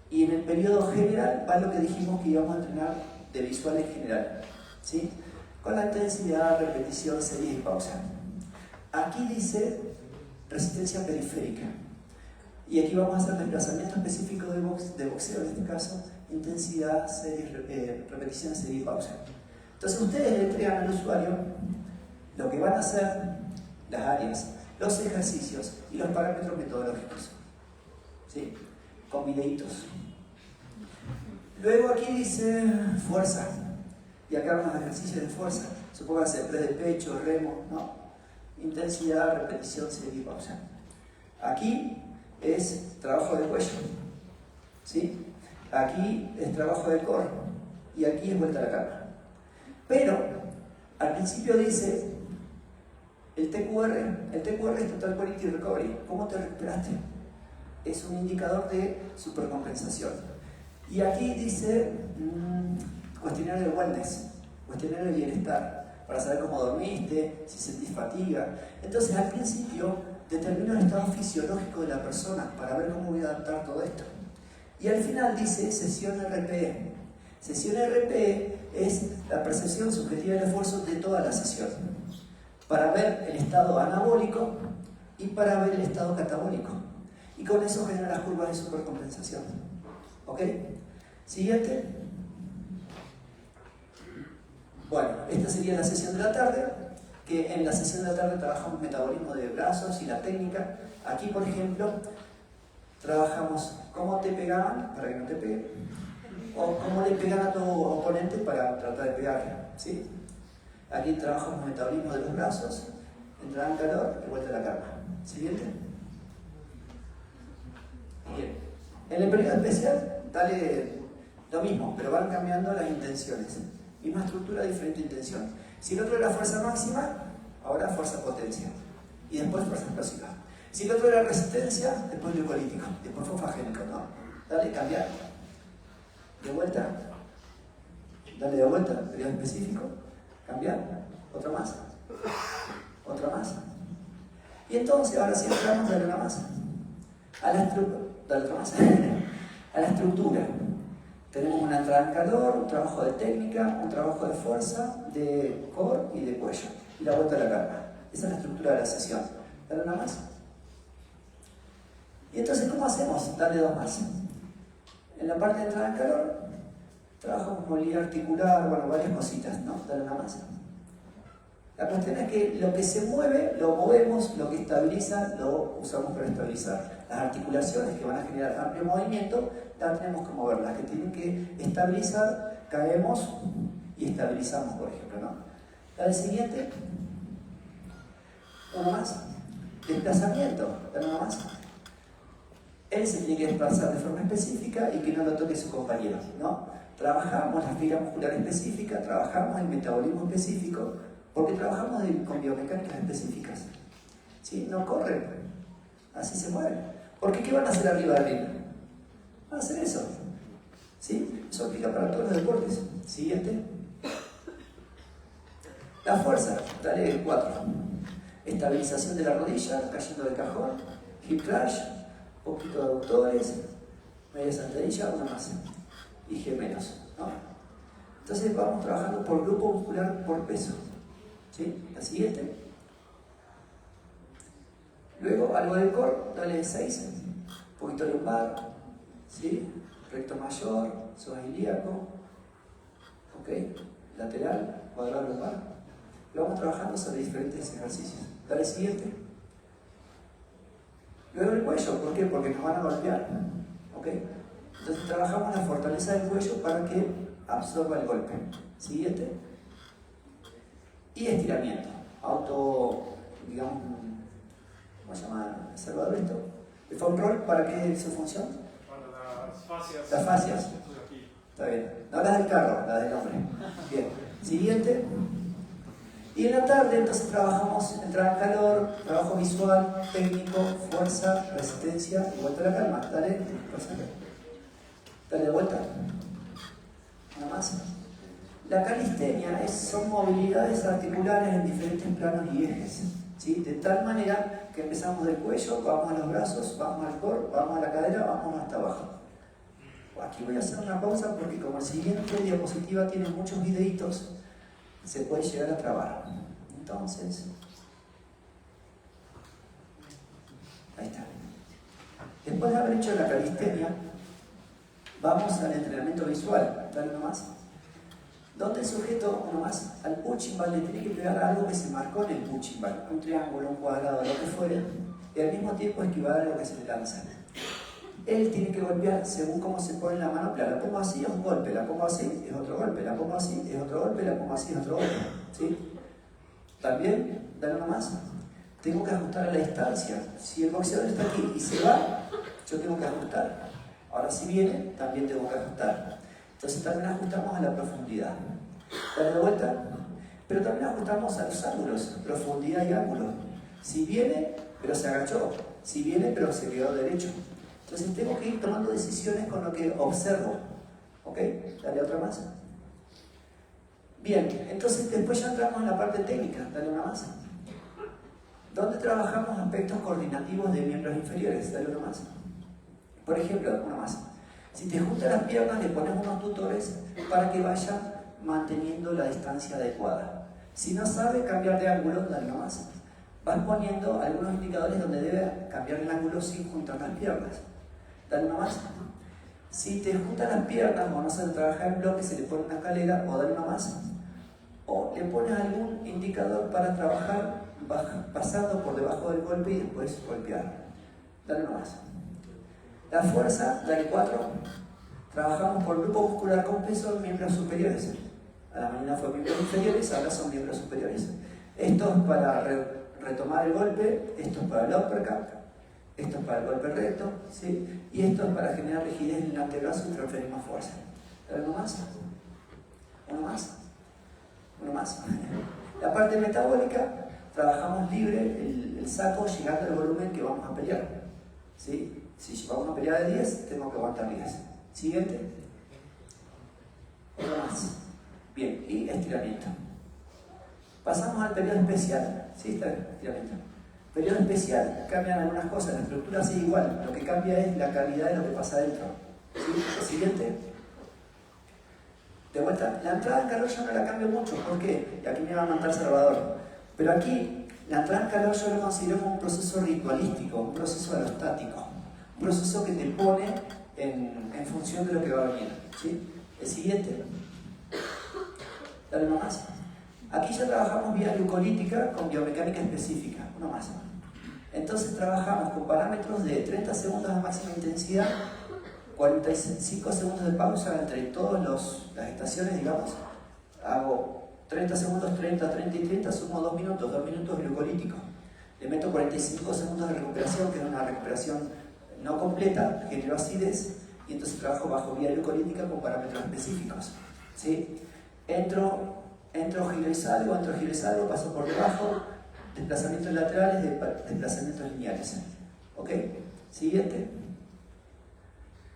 Y en el periodo general va lo que dijimos que íbamos a entrenar de visual en general. ¿Sí? Con la intensidad, repetición, series y pausa. Aquí dice resistencia periférica. Y aquí vamos a hacer desplazamiento específico de boxeo, en este caso, intensidad, series, repetición, serie y pausa. Entonces ustedes le entregan al usuario lo que van a hacer, las áreas, los ejercicios y los parámetros metodológicos. ¿Sí? Con videitos. Luego aquí dice fuerza. Y acá unos ejercicios de fuerza. Supónganse press de pecho, remo, ¿no? Intensidad, repetición, serie y pausa. Aquí es trabajo de cuello. ¿Sí? Aquí es trabajo de core. Y aquí es vuelta a la carga. Pero al principio dice el TQR es Total Quality Recovery. ¿Cómo te recuperaste? Es un indicador de supercompensación. Y aquí dice cuestionario de wellness, cuestionario de bienestar, para saber cómo dormiste, si sentís fatiga. Entonces al principio determino el estado fisiológico de la persona para ver cómo voy a adaptar todo esto. Y al final dice sesión RPE. Sesión RPE es la percepción subjetiva del esfuerzo de toda la sesión, para ver el estado anabólico y para ver el estado catabólico. Y con eso genera las curvas de supercompensación. ¿Ok? Siguiente. Bueno, esta sería la sesión de la tarde, que en la sesión de la tarde trabajamos metabolismo de brazos y la técnica. Aquí, por ejemplo, trabajamos cómo te pegaban para que no te peguen, o cómo le pegan a tu oponente para tratar de pegarle, ¿sí? Aquí trabajamos metabolismo de los brazos, entrada en calor y vuelta a la calma. Siguiente. Bien. En el periodo especial, dale lo mismo, pero van cambiando las intenciones. Misma estructura, diferente intención. Si el otro era fuerza máxima, ahora fuerza potencia. Y después fuerza explosiva. Si el otro era resistencia, después glucolítico. Después fosfagénico, ¿no? Dale, cambiar. De vuelta. Dale de vuelta, periodo específico. Cambiar. Otra más. Otra más. Y entonces, ahora sí entramos, dale una más. A la estructura. Dale otra más. A la estructura. Tenemos una entrada en calor, un trabajo de técnica, un trabajo de fuerza, de core y de cuello. Y la vuelta a la carga. Esa es la estructura de la sesión. Dale una más. Y entonces, ¿cómo hacemos? Dale dos más. En la parte de entrada en calor, trabajamos movilidad articular, bueno, varias cositas, ¿no? Dale una más. La cuestión es que lo que se mueve, lo movemos, lo que estabiliza, lo usamos para estabilizar. Las articulaciones que van a generar amplio movimiento, las tenemos que mover. Las que tienen que estabilizar, caemos y estabilizamos, por ejemplo, ¿no? Dale siguiente. Uno más. Desplazamiento. Dale uno más. Él se tiene que desplazar de forma específica y que no lo toque su compañero, ¿no? Trabajamos la fibra muscular específica, trabajamos el metabolismo específico, porque trabajamos con biomecánicas específicas. ¿Sí? No corren, así se mueven. Porque ¿qué van a hacer arriba de él? Van a hacer eso. ¿Sí? Eso aplica para todos los deportes. Siguiente. La fuerza, dale 4. Estabilización de la rodilla, cayendo del cajón, hip crash, poquito de aductores, media sentadilla, una más. Y gemelos, ¿no? Entonces vamos trabajando por grupo muscular por peso. ¿Sí? La siguiente. Luego algo del core, dale 6. Poquito lumbar, ¿sí? Recto mayor, psoas ilíaco, ¿ok? Lateral, cuadrado lumbar. Lo vamos trabajando sobre diferentes ejercicios. Dale siguiente. Luego el cuello, ¿por qué? Porque nos van a golpear, ¿ok? Entonces trabajamos la fortaleza del cuello para que absorba el golpe. Siguiente. Y estiramiento. Digamos, ¿cómo se llama? ¿Salvador esto? ¿El foam roll para qué es su función? Para las fascias. Las fascias. Está bien. No las del carro, las del hombre. Bien. Siguiente. Y en la tarde entonces trabajamos entrada en calor, trabajo visual, técnico, fuerza, resistencia y vuelta a la calma. Dale, dale de vuelta. Una más. La calistenia son movilidades articulares en diferentes planos y ejes, ¿sí? De tal manera que empezamos del cuello, vamos a los brazos, vamos al core, vamos a la cadera, vamos hasta abajo. Aquí voy a hacer una pausa porque como el siguiente diapositiva tiene muchos videitos, se puede llegar a trabar. Entonces, ahí está. Después de haber hecho la calistenia, vamos al entrenamiento visual. Dale uno más. Donde el sujeto, uno más, al punching ball le tiene que pegar algo que se marcó en el punching ball, un triángulo, un cuadrado, lo que fuere, y al mismo tiempo esquivar algo que se le lanza. Él tiene que golpear según cómo se pone la manopla. La pongo así, es un golpe, la pongo así, es otro golpe, la pongo así, es otro golpe, la pongo así, es otro golpe. ¿Sí? También, dale una más. Tengo que ajustar a la distancia. Si el boxeador está aquí y se va, yo tengo que ajustar. Ahora si viene, también tengo que ajustar. Entonces también ajustamos a la profundidad. Dale de vuelta. Pero también ajustamos a los ángulos, profundidad y ángulo. Si viene, pero se agachó. Si viene, pero se quedó derecho. Entonces tengo que ir tomando decisiones con lo que observo. ¿Ok? Dale otra más. Bien, entonces después ya entramos en la parte técnica. Dale una más. donde trabajamos aspectos coordinativos de miembros inferiores. Dale uno más. Por ejemplo, uno más. Si te juntan las piernas, le pones unos tutores para que vayan manteniendo la distancia adecuada. Si no sabe cambiar de ángulo, dale uno más. Vas poniendo algunos indicadores donde debe cambiar el ángulo sin juntar las piernas. Dale uno más. Si te juntan las piernas o no sabe trabajar en bloque, se le pone una escalera o dale uno más. O le pones algún indicador para trabajar pasando por debajo del golpe y después golpear. Dale uno más. La fuerza, dale 4. Trabajamos por grupo muscular con peso en miembros superiores. A la mañana fue miembros inferiores, ahora son miembros superiores. Esto es para retomar el golpe, esto es para el uppercut, esto es para el golpe recto, ¿sí? Y esto es para generar rigidez en el antebrazo y transferir más fuerza. Dale uno más. Uno más. Uno más. La parte metabólica, trabajamos libre el saco llegando al volumen que vamos a pelear. ¿Sí? Si vamos a pelear de 10, tengo que aguantar 10. Siguiente. Uno más. Bien, y estiramiento. Pasamos al periodo especial. ¿Sí? Está bien, estiramiento. Periodo especial, cambian algunas cosas, la estructura sigue igual, lo que cambia es la calidad de lo que pasa adentro. ¿Sí? Siguiente. De vuelta, la entrada en calor yo no la cambio mucho, ¿por qué? Y aquí me va a mandar Salvador. Pero aquí, la entrada en calor yo lo considero como un proceso ritualístico, un proceso alostático, un proceso que te pone en función de lo que va a venir. ¿Sí? El siguiente. Dale uno más. Aquí ya trabajamos vía glucolítica con biomecánica específica. Uno más. Entonces trabajamos con parámetros de 30 segundos de máxima intensidad, 45 segundos de pausa entre todas las estaciones, digamos. Hago 30 segundos, 30, 30 y 30, sumo 2 minutos glucolíticos. Le meto 45 segundos de recuperación, que es una recuperación no completa, genero acidez, y entonces trabajo bajo vía glucolítica con parámetros específicos. ¿Sí? Entro, giro y salgo, paso por debajo, desplazamientos laterales, desplazamientos lineales. ¿Ok? Siguiente.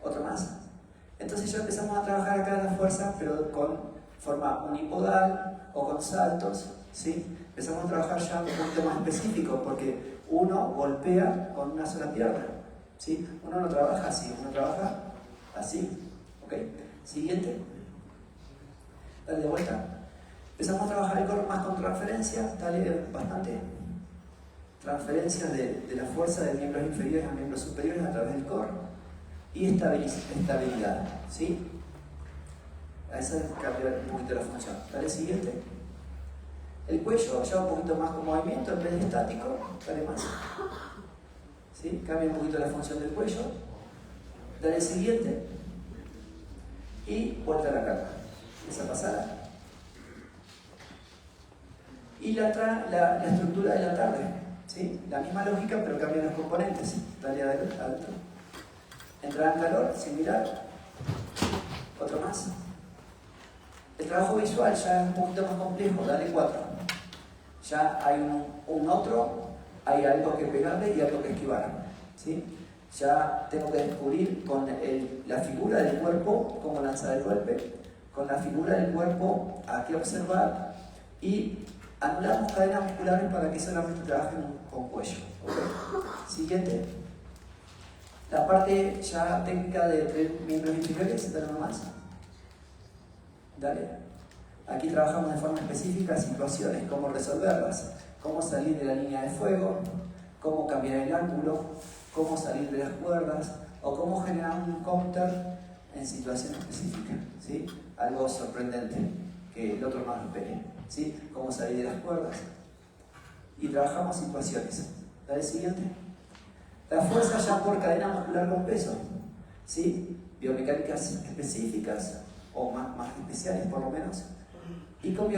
Otro más. Entonces ya empezamos a trabajar acá la fuerza, pero con forma unipodal o con saltos. ¿Sí? Empezamos a trabajar ya un poquito más específico, porque uno golpea con una sola pierna. ¿Sí? Uno no trabaja así, uno trabaja así. ¿Ok? Siguiente. Dale de vuelta. Empezamos a trabajar el core más con transferencias, dale bastante. Transferencias de la fuerza de miembros inferiores a miembros superiores a través del core. Y estabilidad. ¿Sí? A esa es cambiar un poquito la función. Dale siguiente. El cuello ya un poquito más con movimiento en vez de estático. Dale más. ¿Sí? Cambia un poquito la función del cuello. Dale siguiente. Y vuelta a la carga. Esa pasada. Y la estructura de la tarde. ¿Sí? La misma lógica, pero cambian los componentes. Dale adentro. Entrada en calor, similar. Otro más. El trabajo visual ya es un poquito más complejo, dale 4. Ya hay un otro, hay algo que pegarle y algo que esquivar. ¿Sí? Ya tengo que descubrir con la figura del cuerpo cómo lanzar el golpe, con la figura del cuerpo a qué observar y anulamos cadenas musculares para que solamente trabajen con cuello. ¿Okay? Siguiente. La parte ya técnica de miembros inferiores, dale uno más. Dale. Aquí trabajamos de forma específica situaciones, cómo resolverlas, cómo salir de la línea de fuego, cómo cambiar el ángulo, cómo salir de las cuerdas o cómo generar un counter en situación específica. ¿Sí? Algo sorprendente que el otro no lo espere. ¿Sí? Cómo salir de las cuerdas. Y trabajamos situaciones. Dale siguiente. La fuerza ya por cadena muscular con peso. ¿Sí? Biomecánicas específicas o más especiales por lo menos. Y con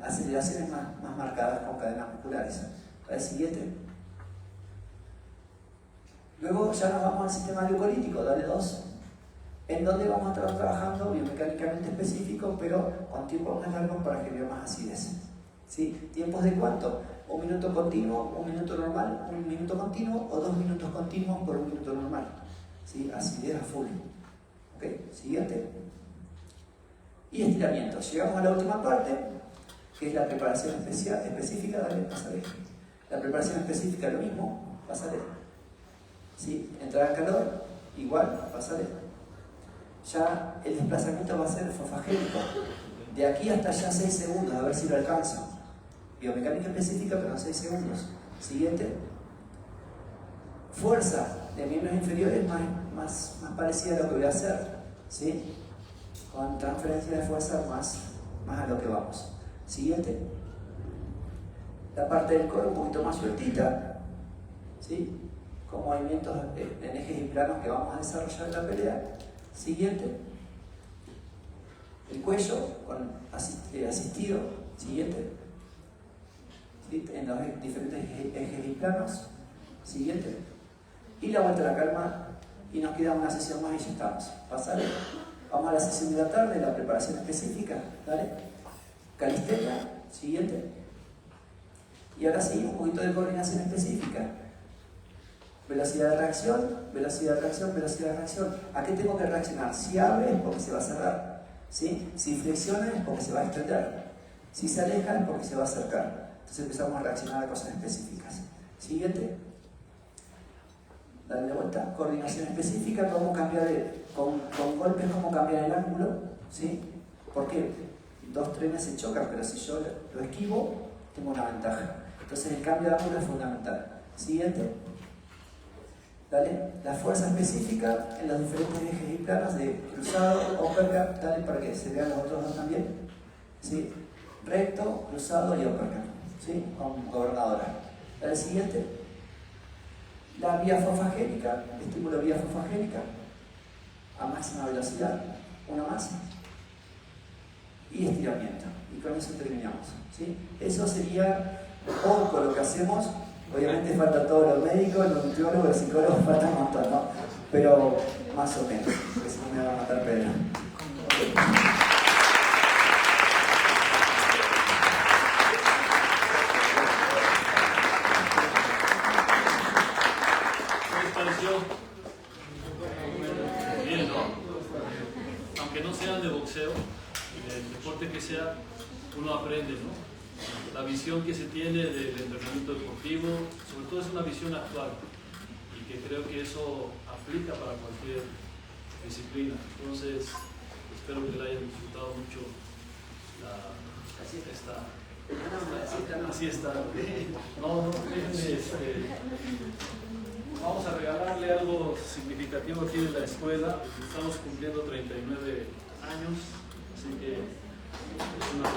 aceleraciones más marcadas con cadenas musculares. Dale siguiente. Luego ya nos vamos al sistema glucolítico, dale 2. En donde vamos a estar trabajando biomecánicamente específico, pero con tiempos más largos para generar más acidez. ¿Sí? ¿Tiempos de cuánto? 1 minuto continuo, 1 minuto normal, 1 minuto continuo o 2 minutos continuos por 1 minuto normal. ¿Sí? Acidez a full. ¿Ok? Siguiente. Y estiramiento. Llegamos a la última parte, que es la preparación específica. Dale, pasa bien. La preparación específica lo mismo, pasarela. ¿Sí? Entrada en calor, igual, pasarela. Ya el desplazamiento va a ser fosfagénico. De aquí hasta allá 6 segundos, a ver si lo alcanzo. Biomecánica específica, pero en 6 segundos. Siguiente. Fuerza de miembros inferiores más parecida a lo que voy a hacer. ¿Sí? Con transferencia de fuerza más a lo que vamos. Siguiente. La parte del core un poquito más sueltita. ¿Sí? Con movimientos en ejes y planos que vamos a desarrollar en la pelea. Siguiente. El cuello con asistido. Siguiente. ¿Sí? En los diferentes ejes y planos. Siguiente. Y la vuelta a la calma. Y nos queda una sesión más y ya estamos. Pasale. Vamos a la sesión de la tarde, la preparación específica. Dale. Calistenia. Siguiente. Y ahora sí, un poquito de coordinación específica. Velocidad de reacción, velocidad de reacción, velocidad de reacción. ¿A qué tengo que reaccionar? Si abre es porque se va a cerrar. ¿Sí? Si flexiona es porque se va a extender. Si se aleja es porque se va a acercar. Entonces empezamos a reaccionar a cosas específicas. Siguiente. Dale de vuelta. Coordinación específica, cómo cambiar con golpes, cómo cambiar el ángulo. ¿Sí? Porque 2 trenes se chocan, pero si yo lo esquivo, tengo una ventaja. Entonces el cambio de ángulo es fundamental. Siguiente. Dale, la fuerza específica en los diferentes ejes y planos de cruzado, uppercut, dale para que se vean los otros dos también. ¿Sí? Recto, cruzado y uppercut. ¿Sí? Con gobernadora. Dale, siguiente. La vía fosfagénica, estímulo vía fosfagénica a máxima velocidad. Una más. Y estiramiento. Y con eso terminamos. ¿Sí? Eso sería poco lo que hacemos. Obviamente falta todo lo médico, los nutriólogos, los psicólogos, falta un montón, ¿no? Pero más o menos, porque si no me va a matar Pedro. ¿Qué les pareció? Bien, ¿no? Aunque no sean de boxeo, del deporte que sea, uno aprende, ¿no? La visión que se tiene del entrenamiento deportivo, sobre todo es una visión actual y que creo que eso aplica para cualquier disciplina. Entonces, espero que le hayan disfrutado mucho así está. Vamos a regalarle algo significativo aquí de la escuela. Estamos cumpliendo 39 años, así que es una